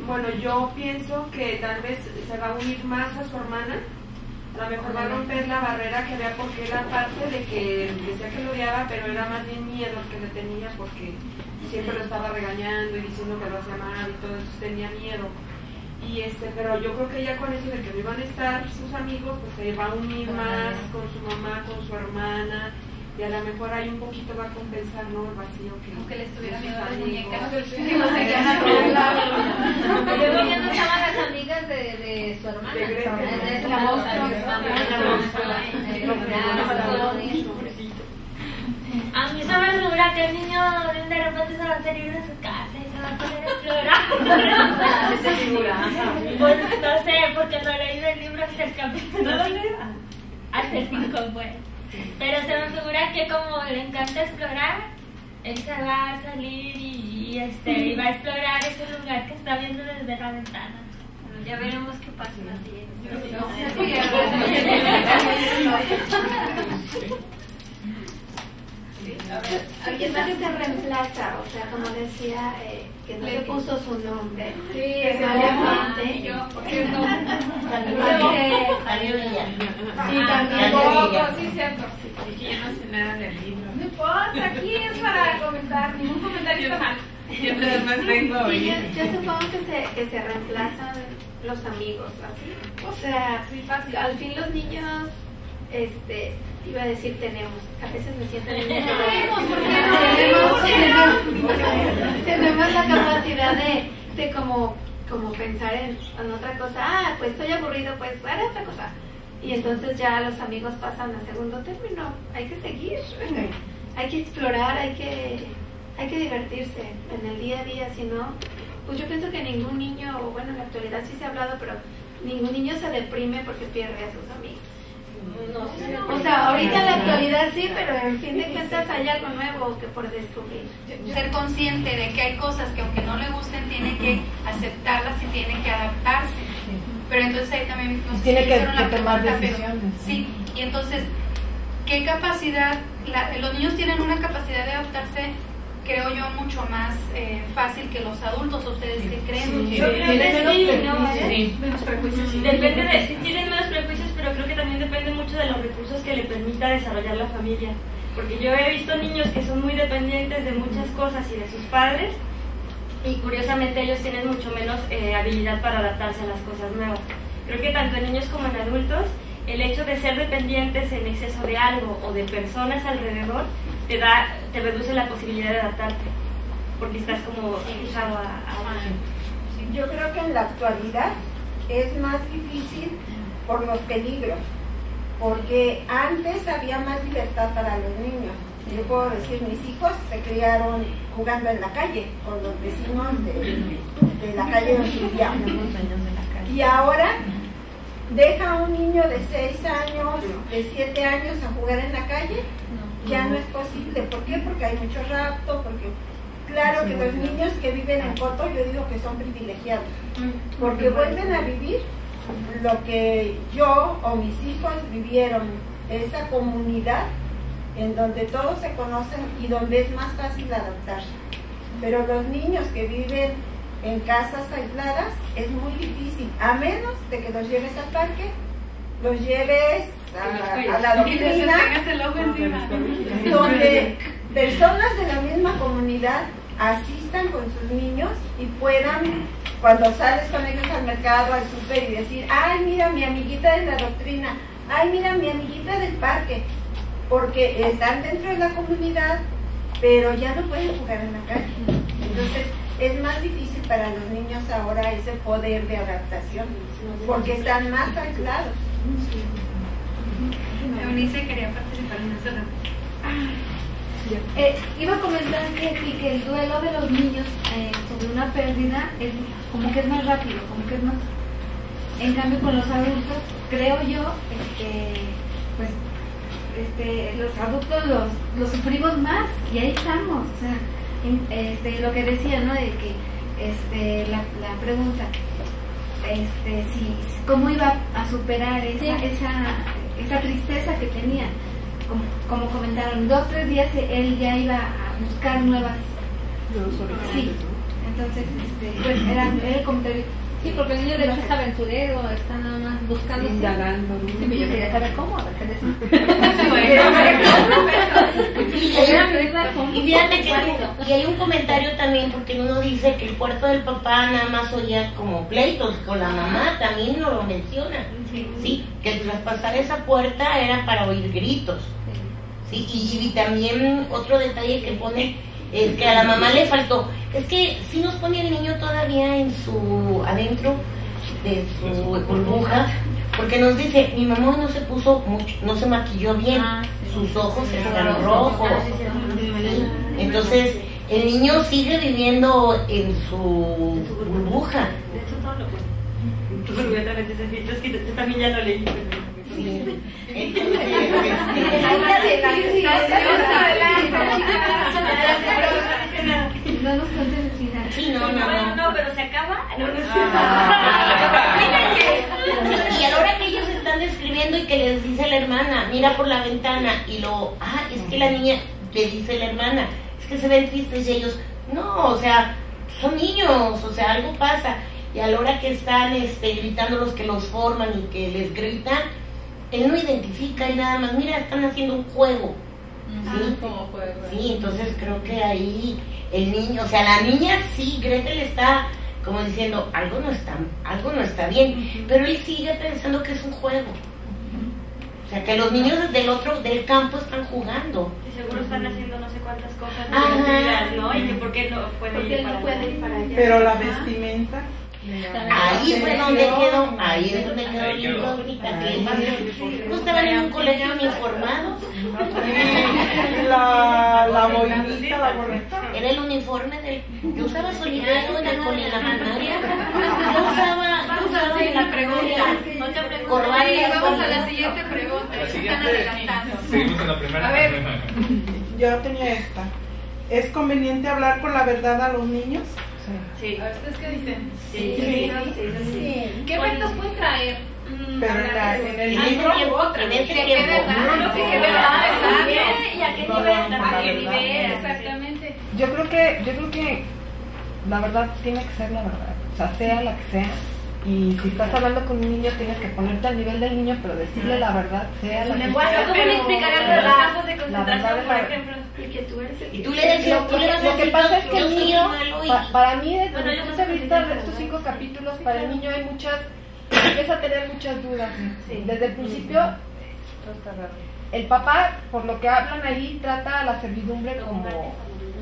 bueno, yo pienso que tal vez se va a unir más a su hermana. A lo mejor va a romper la barrera que había, porque era parte de que decía que lo odiaba, pero era más bien miedo el que le tenía, porque siempre lo estaba regañando y diciendo que lo hacía mal y todo, entonces tenía miedo. Y pero yo creo que ya con eso de que no iban a estar sus amigos, pues se va a unir más con su mamá, con su hermana, y a lo mejor ahí un poquito va a compensar, ¿no?, el vacío que aunque le estuviera miedo a las muñecas. Luego ya no estaban las amigas de su hermana. De la monstrua. A mí se me figura que el niño de repente se va a salir de su casa y se va a poner a explorar. Pues no sé, porque no he leído el libro hasta el capítulo hasta el 5, pues. Pero se me figura que como le encanta explorar, él se va a salir y va a explorar ese lugar que está viendo desde la ventana. Bueno, ya veremos qué pasa en la siguiente. Alguien más se reemplaza, o sea, como decía, que no le puso su nombre. Sí, es yo, por cierto. Sí, tampoco, sí, cierto. Y que yo no sé nada del libro. No importa, aquí es para comentar, ningún comentario está mal. Yo nada más vengo a oír. Yo supongo que se reemplazan los amigos, así. O sea, al fin los niños, iba a decir tenemos, a veces me siento niña, tenemos la capacidad de como pensar en otra cosa. Pues estoy aburrido, pues haré otra cosa, y entonces ya los amigos pasan a segundo término. Hay que seguir, hay que explorar, hay que divertirse en el día a día. Si no, pues yo pienso que ningún niño, o bueno, en la actualidad sí se ha hablado, pero ningún niño se deprime porque pierde a sus amigos. O sea, ahorita en la actualidad sí, pero en fin de cuentas hay algo nuevo que por descubrir. Ser consciente de que hay cosas que aunque no le gusten, tiene que aceptarlas y tiene que adaptarse. Pero entonces ahí también no sé tiene si que hicieron la tomar pregunta, decisiones. pero, sí, y entonces, ¿qué capacidad? Los niños tienen una capacidad de adaptarse, creo yo, mucho más fácil que los adultos. ¿Ustedes qué creen? Yo creo que sí, ¿no? Menos prejuicios. Depende de, sí tienen menos prejuicios, pero creo que también depende mucho de los recursos que le permita desarrollar la familia. Porque yo he visto niños que son muy dependientes de muchas cosas y de sus padres, y curiosamente ellos tienen mucho menos habilidad para adaptarse a las cosas nuevas. Creo que tanto en niños como en adultos, el hecho de ser dependientes en exceso de algo o de personas alrededor te reduce la posibilidad de adaptarte, porque estás como fijado a Yo creo que en la actualidad es más difícil por los peligros, porque antes había más libertad para los niños. Yo puedo decir, mis hijos se criaron jugando en la calle con los vecinos de la calle donde vivíamos. Y ahora deja a un niño de 6 años, de 7 años a jugar en la calle, ya no es posible. ¿Por qué? Porque hay mucho rapto, porque claro que los niños que viven en Coto, yo digo que son privilegiados, porque vuelven a vivir lo que yo o mis hijos vivieron, esa comunidad en donde todos se conocen y donde es más fácil adaptarse. Pero los niños que viven en casas aisladas es muy difícil, a menos de que los lleves al parque, los lleves a la doctrina, donde personas de la misma comunidad asistan con sus niños y puedan, cuando sales con ellos al mercado, al súper, y decir, ay, mira mi amiguita de la doctrina, ay, mira mi amiguita del parque, porque están dentro de la comunidad, pero ya no pueden jugar en la calle. Entonces es más difícil para los niños ahora ese poder de adaptación, porque están más aislados. Eunice quería participar en eso. Iba a comentar que sí, que el duelo de los niños sobre una pérdida es como que es más rápido, como que es más. En cambio con los adultos, creo yo, los adultos los sufrimos más y ahí estamos. O sea, lo que decía, ¿no? De que la pregunta, cómo iba a superar esa tristeza que tenía. Como comentaron, 2 o 3 días él ya iba a buscar nuevos horizontes. Sí, Entonces, bueno, era el comentario. Sí, porque el niño de hecho es aventurero, está nada más buscando. Indagando. Sí, pero yo quería saber cómo, a ver qué decía. Y fíjate que y hay un comentario también, porque uno dice que el cuarto del papá nada más oía como pleitos, con la mamá también no lo menciona, sí, que traspasar esa puerta era para oír gritos, sí, y también otro detalle que pone es que a la mamá le faltó, es que si nos pone el niño todavía en su adentro de su burbuja, porque nos dice, mi mamá no se puso mucho, no se maquilló bien, sus ojos están rojos, ¿sí? Entonces el niño sigue viviendo en su burbuja. De hecho todo lo que otra vez ese filtro, es que yo también ya lo leí. Sí. No nos cuenten el final. Sí, no, pero se acaba. Y a la hora que ellos están describiendo y que les dice la hermana, mira por la ventana, y es que la niña le dice la hermana, es que se ven tristes, y ellos, no, o sea, son niños, o sea, algo pasa. Y a la hora que están gritando los que los forman y que les gritan, él no identifica y nada más, mira, están haciendo un juego. ¿Sí? Como juego. Sí, entonces creo que ahí el niño, o sea, la niña sí, Gretel está como diciendo, algo no está bien, pero él sigue pensando que es un juego. O sea, que los niños del campo están jugando. Y seguro están haciendo no sé cuántas cosas, ¿no? Y que por qué no puede ir para allá. Pero la vestimenta. Ahí fue donde quedó, ahí es donde quedó el libro ahorita. ¿No estaban en un colegio uniformados? La boinita, la gorrita. Era el uniforme del... Yo usaba solidero en la primaria. Yo usaba en la pregunta. Corbata. Vamos a la siguiente pregunta. Están adelantando. Seguimos en la primera. A ver, yo tenía esta. ¿Es conveniente hablar con la verdad a los niños? Sí. A ver, ¿ustedes qué dicen? Sí. ¿Qué efectos puede traer? Pero en el libro, en ese tiempo. ¿Qué verdad? ¿Y a qué nivel? Exactamente. Yo creo que la verdad tiene que ser la verdad, o sea la que sea. Y si estás hablando con un niño, tienes que ponerte al nivel del niño, pero decirle la verdad, sea la que sea. ¿Cómo le explicarías los campos de concentración, por ejemplo? Y tú le decías, lo que pasa es que el niño, para mí, desde mi punto de vista de estos 5 capítulos, para el niño empieza a tener muchas dudas. Desde el principio, el papá, por lo que hablan ahí, trata a la servidumbre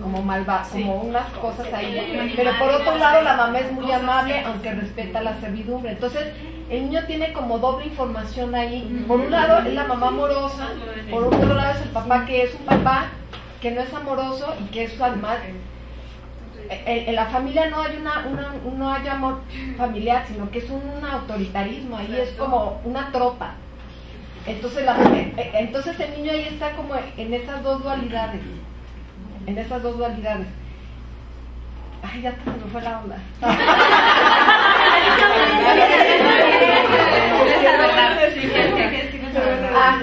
como malvada, como unas cosas ahí, pero por otro lado la mamá es muy amable, aunque respeta la servidumbre. Entonces el niño tiene como doble información ahí. Por un lado es la mamá amorosa, por otro lado es el papá que es un papá que no es amoroso y que es además en la familia no hay amor familiar, sino que es un autoritarismo, ahí es como una tropa. Entonces el niño ahí está como en esas dos dualidades. Ay, ya hasta se me fue la onda.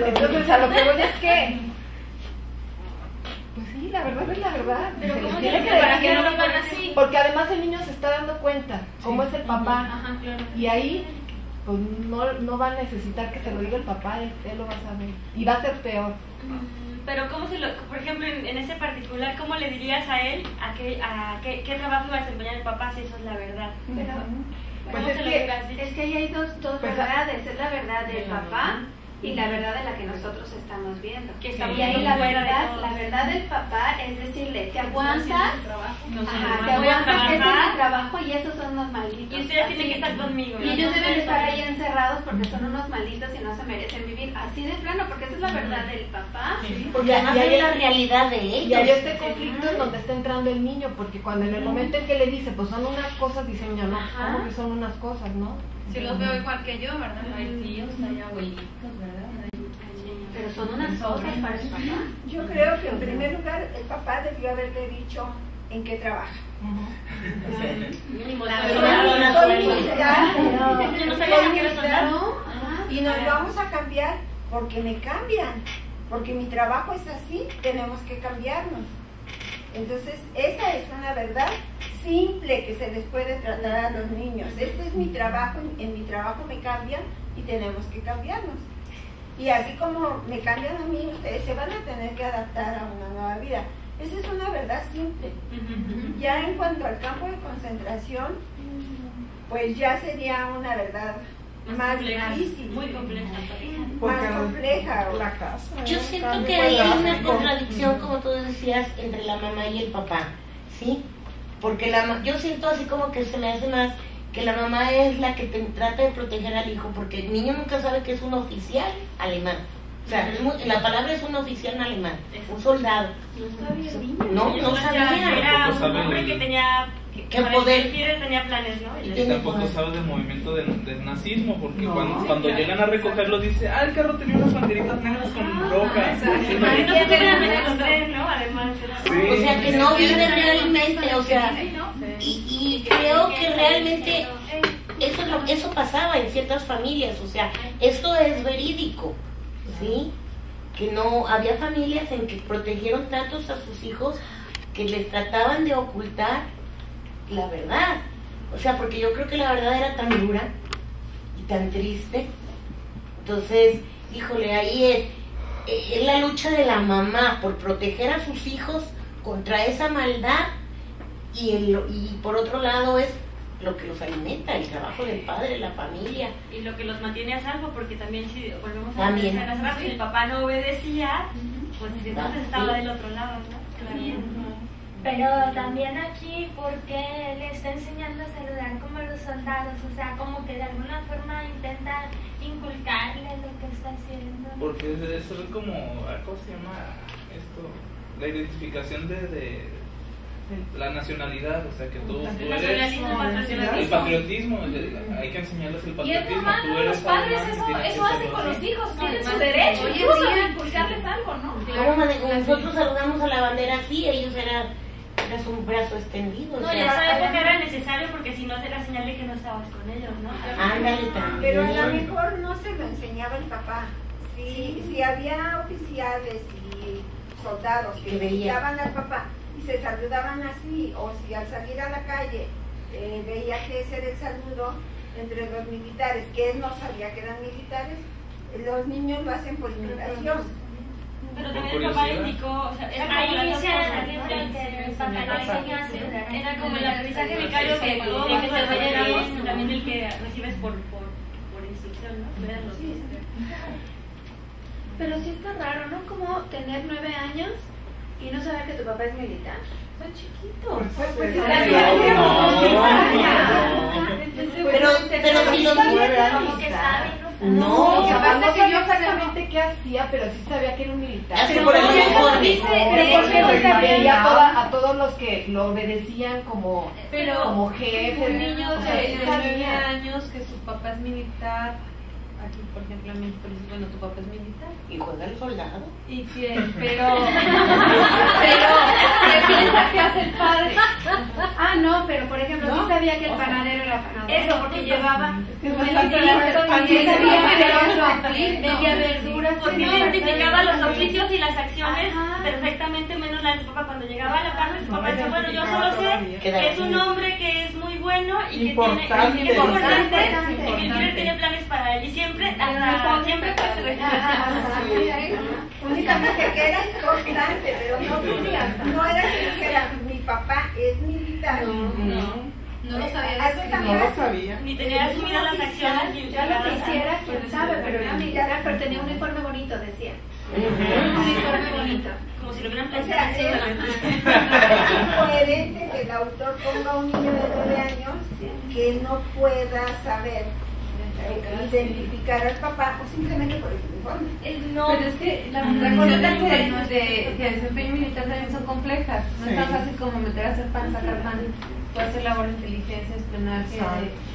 Entonces a lo que voy es que, pues sí, la verdad es la verdad. Pero Se ¿cómo les tiene se que para decir, que no lo hagan así? porque además el niño se está dando cuenta cómo es el papá. Ajá, claro. Y ahí pues no va a necesitar que se lo diga el papá, él lo va a saber. Y va a ser peor. Pero por ejemplo, en ese particular, ¿cómo le dirías a él qué trabajo iba a desempeñar el papá si eso es la verdad? Pero, Pues es que ahí hay dos verdades, es la verdad del papá y la verdad de la que nosotros estamos viendo. Que estamos y ahí viendo la fuera de verdad, todo. la verdad del papá es decirle, te aguantas, te aguantas, que este es mi trabajo y esos son unos malditos. Y ustedes tienen que estar conmigo. Y ellos deben estar ahí encerrados porque son unos malditos y no se merecen vivir así de plano, porque esa es la verdad del papá. Porque además es la realidad de ellos. Y hay este conflicto en donde está entrando el niño, porque cuando en el momento en que le dice, pues son unas cosas, dice el niño, no, ¿cómo que son unas cosas, no? Si los veo igual que yo, ¿verdad? Hay tíos, hay abuelitos, ¿verdad? Pero son unas cosas para el papá. Yo creo que en primer lugar el papá debió haberle dicho en qué trabaja. Y nos vamos a cambiar porque me cambian, porque mi trabajo es así, tenemos que cambiarnos. Entonces esa es una verdad simple que se les puede tratar a los niños. Este es mi trabajo, en mi trabajo me cambian y tenemos que cambiarnos. Y así como me cambian a mí, ustedes se van a tener que adaptar a una nueva vida. Esa es una verdad simple. Ya en cuanto al campo de concentración, pues ya sería una verdad más difícil. Muy compleja. Más compleja. La casa. Yo siento que hay una contradicción, como tú decías, entre la mamá y el papá, ¿sí? Porque yo siento así como que se me hace más que la mamá es la que trata de proteger al hijo, porque el niño nunca sabe que es un oficial alemán. O sea, la palabra es un oficial alemán, un soldado. No sabía el niño. No sabía. Era un hombre que tenía... ¿Qué poder? Tenía planes, ¿no? Y tampoco sabe del movimiento del nazismo, porque cuando llegan a recogerlo dice, el carro tenía unas banderitas negras con rojas. O sea, que no vive realmente, o sea, y creo que realmente eso pasaba en ciertas familias, o sea, esto es verídico, ¿sí? Que no, había familias en que protegieron tantos a sus hijos que les trataban de ocultar la verdad, o sea, porque yo creo que la verdad era tan dura y tan triste. Entonces, híjole, ahí es la lucha de la mamá por proteger a sus hijos contra esa maldad y por otro lado es lo que los alimenta, el trabajo del padre, la familia. Y lo que los mantiene a salvo, porque también si volvemos a También. pensar, si el papá no obedecía, pues entonces estaba del otro lado, ¿no? Claro. Pero también aquí, porque le está enseñando a saludar como los soldados, o sea, como que de alguna forma intenta inculcarle lo que está haciendo. Porque debe ser como, ¿cómo se llama esto? La identificación de la nacionalidad, o sea, que tú eres el patriotismo, hay que enseñarles el patriotismo. Y es normal, ¿no? Los padres eso hacen con los hijos, tienen su derecho, incluso a inculcarles algo, ¿no? Como nosotros saludamos a la bandera así, ellos eran un brazo extendido. No, y en esa época era necesario porque si no era señal de que no estabas con ellos, ¿no? Ándale también. Pero a lo mejor no se lo enseñaba el papá. Si había oficiales y soldados que visitaban al papá y se saludaban así, o si al salir a la calle veía que ese era el saludo entre los militares, que él no sabía que eran militares, los niños lo hacen por imitación. Pero también el papá indicó, o sea, ahí se el papá le enseñó a saludar. Era como el aprendizaje vicario que te vayamos, también el que recibes por instrucción, ¿no? Sí. Pero sí está raro, ¿no? Como tener 9 años y no saber que tu papá es militar. Son chiquitos. Pero si los 9 años como que saben, no, lo que pasa es que yo exactamente qué hacía, pero sí sabía que era un militar. Pero por el uniforme. Porque veía a todos los que lo obedecían como jefe. Un niño o sea, de sí 9 años que su papá es militar, aquí por ejemplo en México, bueno, tu papá es militar. Y juega el soldado. Y que, pero ¿qué piensa que hace el padre? No, pero por ejemplo, sí sabía que el panadero era panadero. Eso, porque llevaba vendía verduras. Porque identificaba los oficios y las acciones perfectamente, menos la de su papá. Cuando llegaba a la parte de su papá decía, bueno, yo solo sé que es un hombre que es muy bueno y que es importante y que tiene planes para él. Y siempre, hasta siempre pues se recibe. Únicamente que era importante, pero no era que dijera, mi papá es militar. No lo sabía. No lo sabía. Ni tenía asumidas las acciones. Ya lo que hiciera, quién sabe, pero era militar, pero tenía un uniforme bonito, decía. Un uniforme bonito. Como si lo hubieran O sea, pensado. es incoherente que el autor ponga a un niño de 9 años que no pueda saber identificar al papá o simplemente por el uniforme. No, pero es que las condiciones de desempeño militar también son complejas. No es tan fácil como meter a hacer pan, sacar pan. Puede hacer labor de inteligencia, espionaje,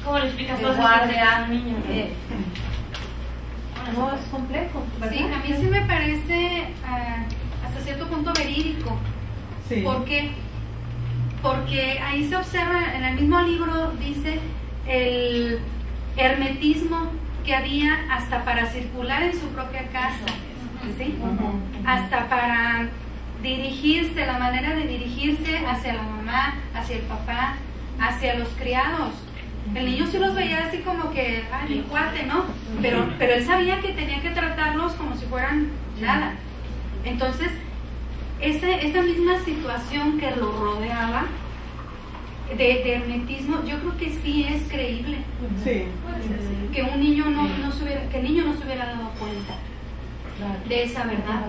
¿Cómo le explicas de cosas guardia, a un niño? No, es complejo, ¿verdad? Sí, a mí sí me parece hasta cierto punto verídico. Sí. ¿Por qué? Porque ahí se observa, en el mismo libro dice el hermetismo que había hasta para circular en su propia casa, ¿sí? Hasta para dirigirse, la manera de dirigirse hacia la mamá, hacia el papá, hacia los criados. El niño sí los veía así como que, mi cuate, ¿no? Pero él sabía que tenía que tratarlos como si fueran nada. Entonces, esa misma situación que lo rodeaba de hermetismo, yo creo que sí es creíble. Sí. Que un niño que el niño no se hubiera dado cuenta de esa verdad.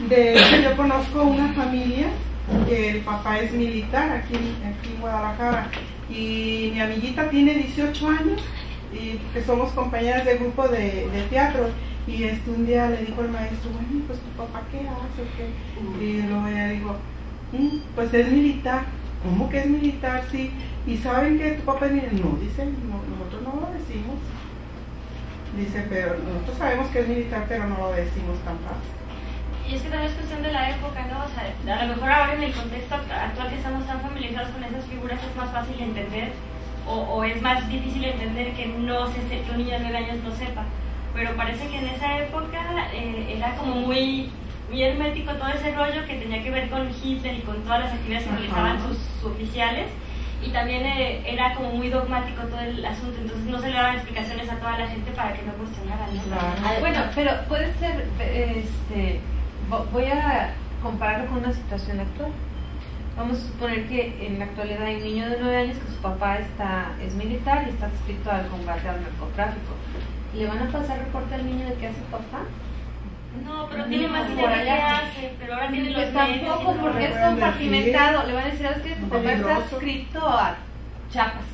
De hecho, yo conozco una familia que el papá es militar aquí en Guadalajara, y mi amiguita tiene 18 años y que somos compañeras de grupo de teatro, y un día le dijo el maestro, bueno, pues tu papá ¿qué hace? Y luego ella dijo, pues es militar. ¿Cómo que es militar? Sí. ¿Y saben que tu papá es militar? No, dice, no, nosotros no lo decimos. Dice, pero nosotros sabemos que es militar, pero no lo decimos tan fácil. Y es que también es cuestión de la época, ¿no? O sea, a lo mejor ahora en el contexto actual que estamos tan familiarizados con esas figuras es más fácil entender, o es más difícil entender que un niño de 9 años no sepa. Pero parece que en esa época era como muy hermético todo ese rollo que tenía que ver con Hitler y con todas las actividades que realizaban sus oficiales, y también era como muy dogmático todo el asunto, entonces no se le daban explicaciones a toda la gente para que no cuestionaran, ¿no? Claro. Bueno, pero puede ser, voy a compararlo con una situación actual. Vamos a suponer que en la actualidad hay un niño de 9 años que su papá es militar y está adscrito al combate al narcotráfico. ¿Le van a pasar reporte al niño de qué hace papá? No, pero tiene más idea de qué hace, pero ahora tiene los medios. Tampoco, porque es compartimentado. Le van a decir, es que tu papá está adscrito a Chiapas.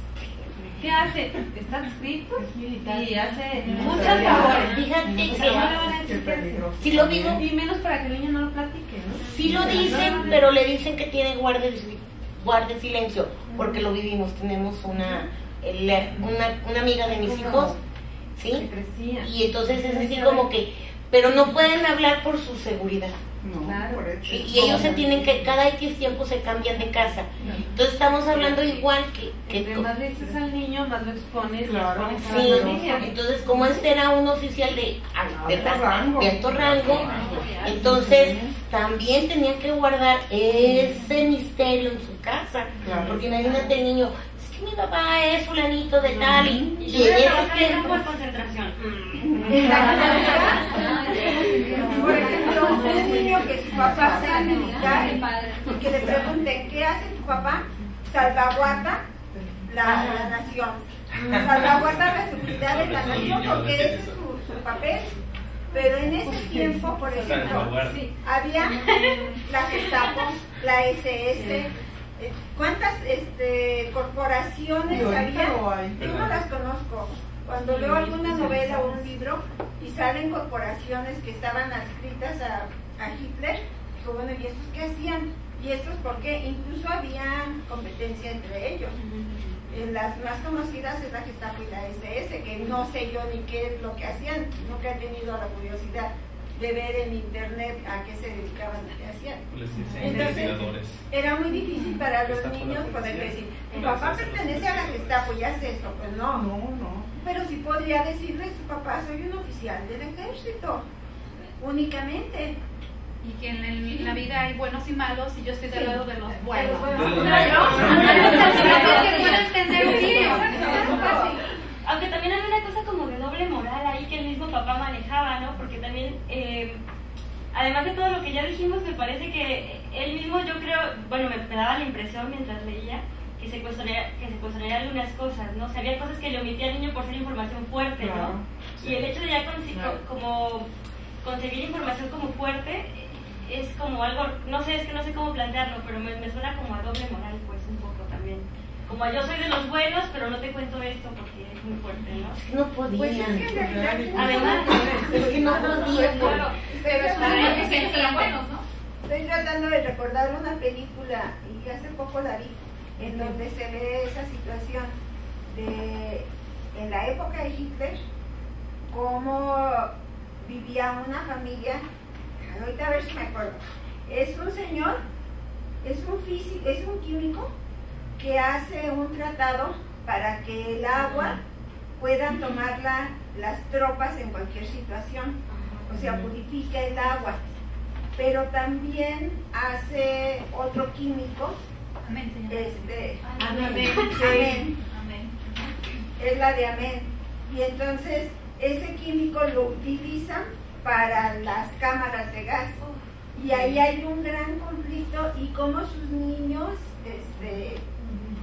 ¿Qué hace? Está adscrito y hace muchas labores. Fíjate que sí lo digo. Y menos para que el niño no lo platique, ¿no? Sí lo dicen, pero le dicen que tiene guarde silencio, porque lo vivimos. Tenemos una amiga de mis hijos, ¿sí? Y entonces es así como que, pero no pueden hablar por su seguridad. No, claro. Por eso. Y ellos se tienen que, cada X tiempo se cambian de casa. Entonces estamos hablando igual que entre más le dices al niño, más lo expones. Claro. Sí, entonces como era un oficial de alto rango, entonces también tenía que guardar ese misterio en su casa. Porque imagínate el niño, es que mi papá es fulanito de tal, y en ese tiempo por concentración. Por ejemplo, un niño que su papá sea militar y que le pregunten ¿qué hace tu papá? Salvaguarda la nación, salvaguarda la seguridad de la nación, porque ese es su papel. Pero en ese tiempo, por ejemplo, había la Gestapo, la SS, ¿cuántas corporaciones había? Yo no las conozco. Cuando leo alguna novela o un libro y salen corporaciones que estaban adscritas a Hitler, digo, bueno, ¿y estos qué hacían? ¿Y estos por qué? Incluso había competencia entre ellos. Las más conocidas es la Gestapo y la SS, que no sé yo ni qué es lo que hacían, nunca he tenido la curiosidad de ver en internet a qué se dedicaban y qué hacían. Entonces, era muy difícil para los niños poder decir, mi papá pertenece a la Gestapo y hace esto. Pues no. Pero sí podría decirle, su papá, soy un oficial del ejército, únicamente. Y que en la vida hay buenos y malos, y yo estoy del lado de los buenos. Aunque también hay una cosa como de doble moral ahí que el mismo papá manejaba, ¿no? Porque también, además de todo lo que ya dijimos, me parece que él mismo, yo creo, bueno, me daba la impresión mientras leía que se cuestionaría algunas cosas, ¿no? O sea, había cosas que le omitía al niño por ser información fuerte, ¿no? Y el hecho de ya como concebir información como fuerte es como algo, no sé cómo plantearlo, pero me suena como a doble moral, pues, un poco también. Como yo soy de los buenos, pero no te cuento esto porque es muy fuerte, ¿no? Es que no podían. Pues es que en realidad, además, es que no podían. Pero es para ellos siempre eran buenos, ¿no? Estoy tratando de recordar una película, y hace poco la vi, en donde se ve esa situación en la época de Hitler, cómo vivía una familia. Ahorita a ver si me acuerdo. Es un señor, es un físico, es un químico que hace un tratado para que el agua puedan tomarla las tropas en cualquier situación. O sea, purifica el agua. pero también hace otro químico. Amén, señor. Amén. Es la de amén. Y entonces ese químico lo utilizan para las cámaras de gas. Y ahí hay un gran conflicto y cómo sus niños,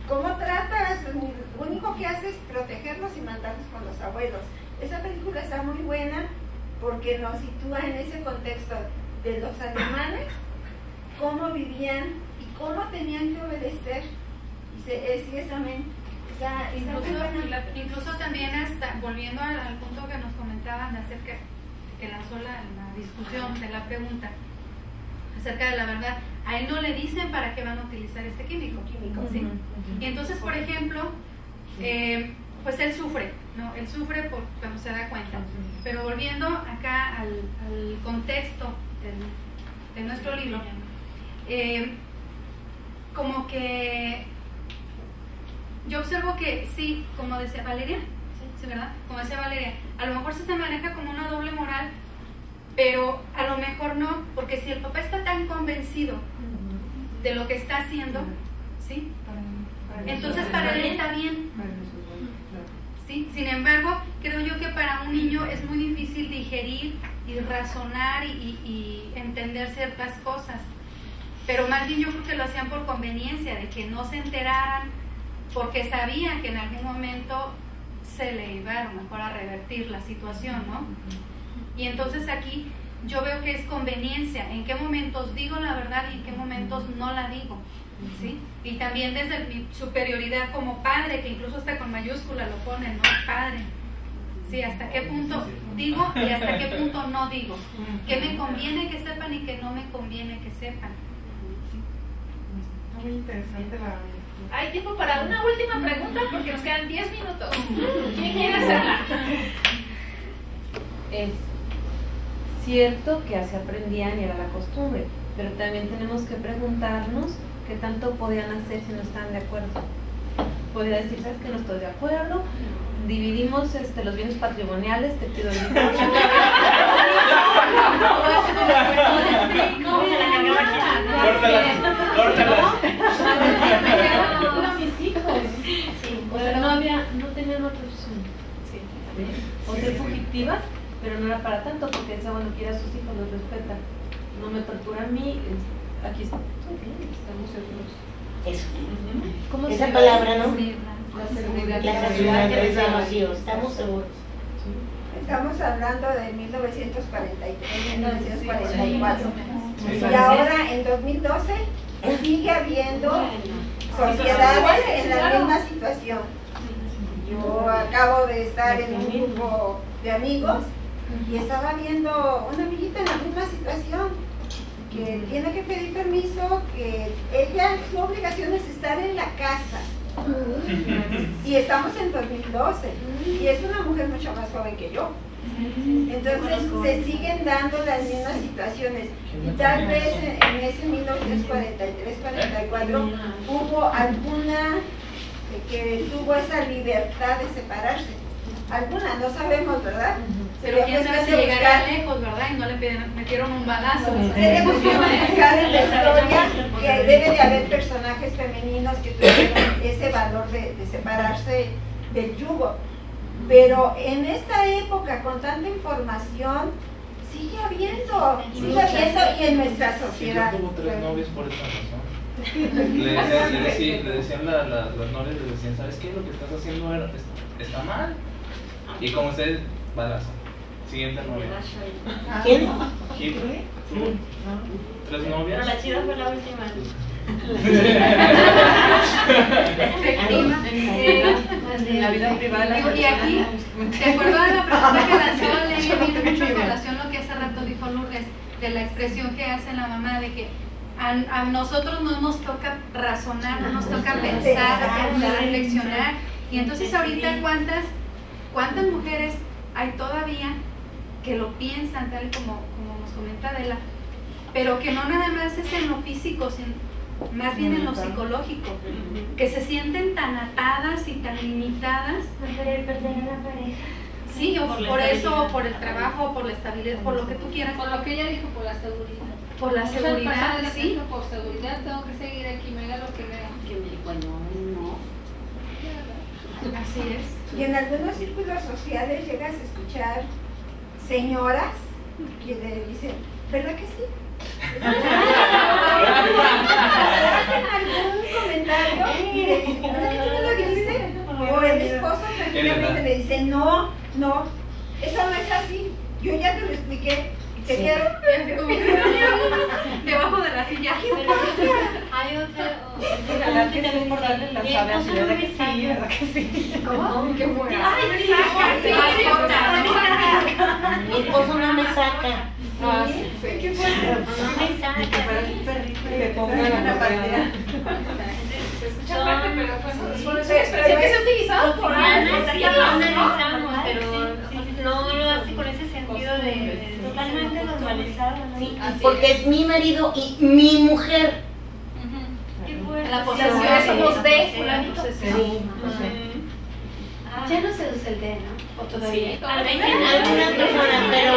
cómo trata a sus niños. Lo único que hace es protegerlos y mandarlos con los abuelos. Esa película está muy buena porque nos sitúa en ese contexto de los alemanes, cómo vivían y cómo tenían que obedecer. Sí, es amén. Incluso también hasta, volviendo al punto que nos comentaban acerca, que lanzó la discusión de la pregunta acerca de la verdad, a él no le dicen para qué van a utilizar este químico. ¿Sí? Y entonces, por ejemplo, pues él sufre, ¿no? Él sufre cuando se da cuenta. Pero volviendo acá al contexto de nuestro libro, como que yo observo que sí, como decía Valeria, sí, ¿verdad? Como decía Valeria, a lo mejor se maneja como una doble moral, pero a lo mejor no, porque si el papá está tan convencido de lo que está haciendo, ¿sí? Entonces para él está bien. ¿Sí? Sin embargo, creo yo que para un niño es muy difícil digerir y razonar y entender ciertas cosas. Pero más bien yo creo que lo hacían por conveniencia, de que no se enteraran, porque sabían que en algún momento se le iba a lo mejor a revertir la situación, ¿no? Y entonces aquí yo veo que es conveniencia, en qué momentos digo la verdad y en qué momentos no la digo, ¿sí? Y también desde mi superioridad como padre, que incluso hasta con mayúscula lo ponen, ¿no? Padre. Sí, hasta qué punto digo y hasta qué punto no digo. ¿Qué me conviene que sepan y qué no me conviene que sepan? Muy interesante la... Hay tiempo para una última pregunta porque nos quedan 10 minutos. ¿Quién quiere hacerla? Es cierto que así aprendían y era la costumbre, pero también tenemos que preguntarnos qué tanto podían hacer si no estaban de acuerdo. Podría decir, ¿sabes que no estoy de acuerdo? Dividimos los bienes patrimoniales, te pido el divorcio. Córtalas. No tenían otra opción. O ser fugitivas, pero no era para tanto, porque decía, bueno, quiere a sus hijos, los respeta. No me tortura a mí, aquí estamos seguros. Eso. ¿Cómo esa se palabra, ¿no? La seguridad. La seguridad que decíamos, sí, estamos seguros. Estamos hablando de 1943, 1944. Y ahora, en 2012, sigue habiendo sociedades en la misma situación. Yo acabo de estar en un grupo de amigos y estaba viendo una amiguita en la misma situación, que tiene que pedir permiso, que ella, su obligación es estar en la casa. Y estamos en 2012 y es una mujer mucho más joven que yo. Entonces se siguen dando las mismas situaciones y tal vez en ese 1943-44 hubo alguna que tuvo esa libertad de separarse. Alguna, no sabemos, ¿verdad? Pero quién sabe si llegará lejos, ¿verdad? Y no le metieron un balazo. Sería cuestión de buscar en la historia que debe de haber personajes femeninos que tuvieron ese valor de separarse del yugo. Pero en esta época, con tanta información, sigue habiendo y en nuestra sociedad. Yo tuvo 3 novios por esa razón. Le decían las novias, le decían, ¿sabes qué? Lo que estás haciendo está mal. Y como ustedes, balazo. Siguiente novia. ¿Quién? Hitler. 3 novias. Pero la chida fue la última. La vida privada. Y aquí, de acuerdo a la pregunta que lanzó Leia, viene mucho en relación a lo que hace rato dijo Lourdes, de la expresión que hace la mamá de que a nosotros no nos toca razonar, no nos toca pensar, reflexionar. Y entonces ahorita ¿cuántas mujeres hay todavía que lo piensan tal como nos comenta Adela, pero que no nada más es en lo físico, sino más bien en lo psicológico, que se sienten tan atadas y tan limitadas por querer perder a la pareja? Sí, o por eso, por el trabajo, por la estabilidad, por lo que tú quieras. Por lo que ella dijo, por la seguridad. por la seguridad, sí. Por seguridad tengo que seguir aquí, me haga lo que vea. Así es. Y en algunos círculos sociales llegas a escuchar señoras que le dicen, ¿verdad que sí? Hacen algún comentario y le dicen, ¿verdad que tú me lo dijiste? O el esposo tranquilamente le dice, no, eso no es así. Yo ya te lo expliqué. Te quedas debajo de la silla. Hay otra. Que también por darle la sabe así, ¿verdad que sí? ¿Verdad que sí? ¿Cómo? Qué bueno. Mi esposo no me saca. Qué bueno. No me saca. Le pongo la pared. Se escucha fuerte, pero fue una expresión que se ha utilizado por años. Sí, lo analizamos, pero no así con ese sentido de totalmente normalizado, ¿no? Sí, porque es mi marido y mi mujer. La posesión somos de fulanito. Sí, Ya no se usa el de, ¿no? ¿O todavía? Sí, algunas personas, pero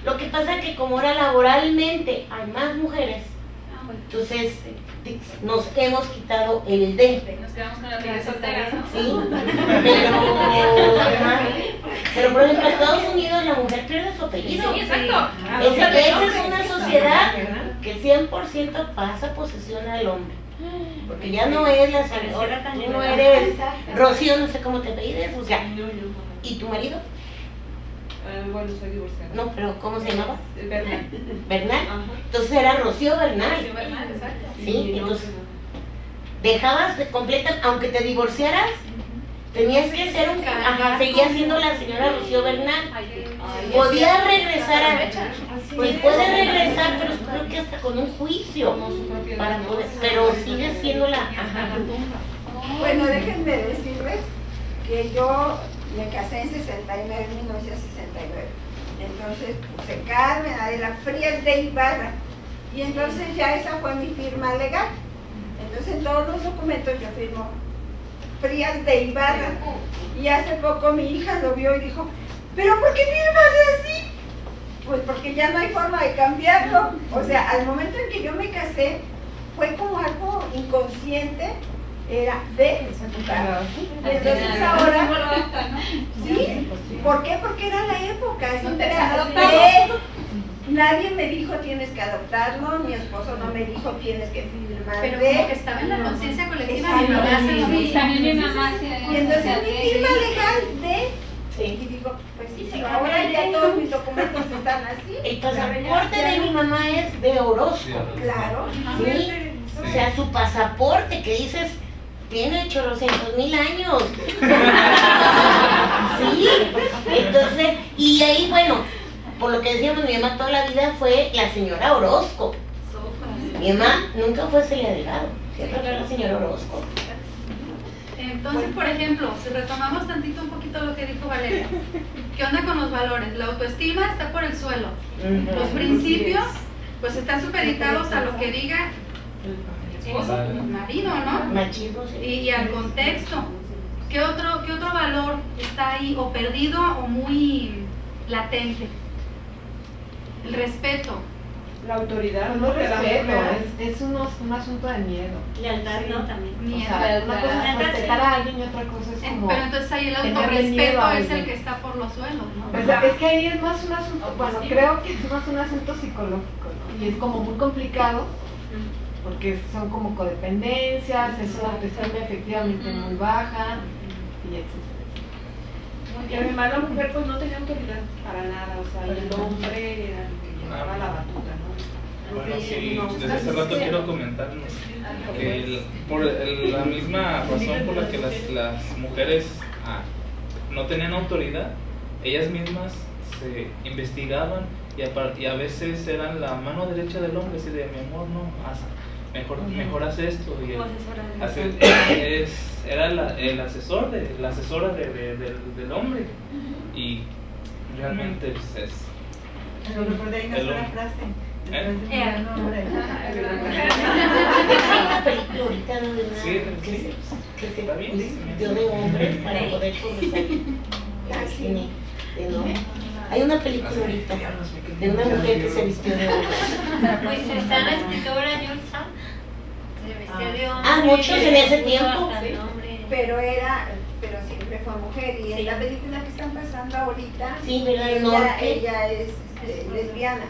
lo que pasa es que como ahora laboralmente hay más mujeres, entonces nos hemos quitado el de. Nos quedamos con la vida soltera, ¿no? Sí, pero por ejemplo en Estados Unidos la mujer pierde su apellido. Sí, exacto. Esa es una sociedad que 100% pasa posesión al hombre. Porque ya no es la señora, tú no eres Rocío, no sé cómo te apellides, o sea, ¿y tu marido? Bueno, soy divorciada. No, pero ¿cómo se llamaba? Bernal. ¿Bernal? Entonces era Rocío Bernal. Rocío Bernal, exacto. Sí, entonces dejabas de completa, aunque te divorciaras, tenías que ser un... Ajá, seguía siendo la señora Rocío Bernal. Podías regresar a... Pues puedes regresar, pero creo que hasta con un juicio para poder, pero sigues siendo la... Ajá. Bueno, déjenme decirles que yo me casé en 69, 1969. Entonces puse Carmen Adela Frías de Ibarra. Y entonces ya esa fue mi firma legal. Entonces en todos los documentos yo firmo Frías de Ibarra. Y hace poco mi hija lo vio y dijo, ¿pero por qué firmas así? Pues porque ya no hay forma de cambiarlo. O sea, al momento en que yo me casé, fue como algo inconsciente, era de. Y entonces ahora, ¿sí? ¿Por qué? Porque era la época. Siempre era de. Nadie me dijo tienes que adoptarlo, mi esposo no me dijo tienes que firmar. Pero como que estaba en la conciencia colectiva. También mi mamá se... Y entonces mi firma legal de. Y digo, pues sí, ahora ya todos mis documentos están así. El pasaporte de mi mamá es de Orozco. Claro. Sí. O sea, su pasaporte que dices tiene 800,000 años. Sí. Entonces, y ahí, bueno, por lo que decíamos, mi mamá toda la vida fue la señora Orozco. Mi mamá nunca fue Celia Delgado, siempre fue la señora Orozco. Entonces, por ejemplo, si retomamos tantito un poquito lo que dijo Valeria, ¿qué onda con los valores? La autoestima está por el suelo. Los principios, pues están supeditados a lo que diga el marido, ¿no? Machismo, sí. Y al contexto. ¿Qué otro valor está ahí o perdido o muy latente? El respeto. La autoridad, no respeto, es un asunto de miedo. Lealtad, ¿no? También. O sea, una cosa es respetar a alguien y otra cosa es como... Pero entonces ahí el autorrespeto es el que está por los suelos, ¿no? O sea, es que ahí es más un asunto, bueno, creo que es más un asunto psicológico, ¿no? Y es como muy complicado, porque son como codependencias, es una autoestima efectivamente muy baja, y etcétera. Y además la mujer pues no tenía autoridad para nada, o sea, el hombre era el que llevaba la batuta, ¿no? Bueno, sí, desde hace rato quiero comentar que por la misma razón por la que las mujeres no tenían autoridad, ellas mismas se investigaban y a veces eran la mano derecha del hombre, así de mi amor, no, mejor haz esto. Y era el asesor la asesora del hombre, y realmente pues, es Pero por ahí no una frase. Hay una película ahorita que se dio de hombres para poder sobresalir al cine. Hay una película ahorita de una mujer que se vistió de hombre. Pues está la escritora Jules Sand, se vistió de hombre. Ah, muchos en ese tiempo. Pero siempre fue mujer. Y en la película que están pasando ahorita, sí, ella es lesbiana.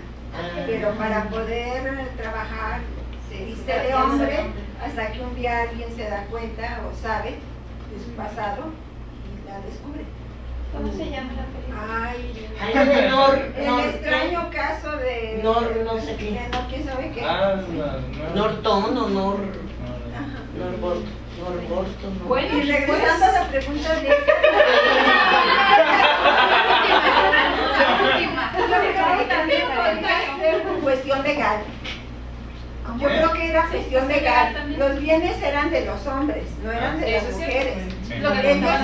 Pero para poder trabajar se viste de hombre hasta que un día alguien se da cuenta o sabe de su pasado y la descubre. ¿Cómo se llama la película? Ay, de el extraño caso de no sé qué. ¿Quién sabe qué? Norton o Norborton. Bueno, y regresando a la pregunta de también podría ser cuestión legal. Yo creo que era cuestión legal. Los bienes eran de los hombres, no eran de las mujeres. Ellos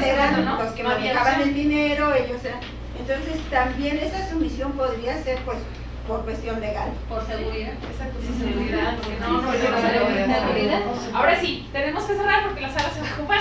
eran los que manejaban el dinero, ellos eran. Entonces también esa sumisión podría ser pues por cuestión legal. Por seguridad. Exacto, por seguridad. Ahora sí, tenemos que cerrar porque la sala se va a ocupar.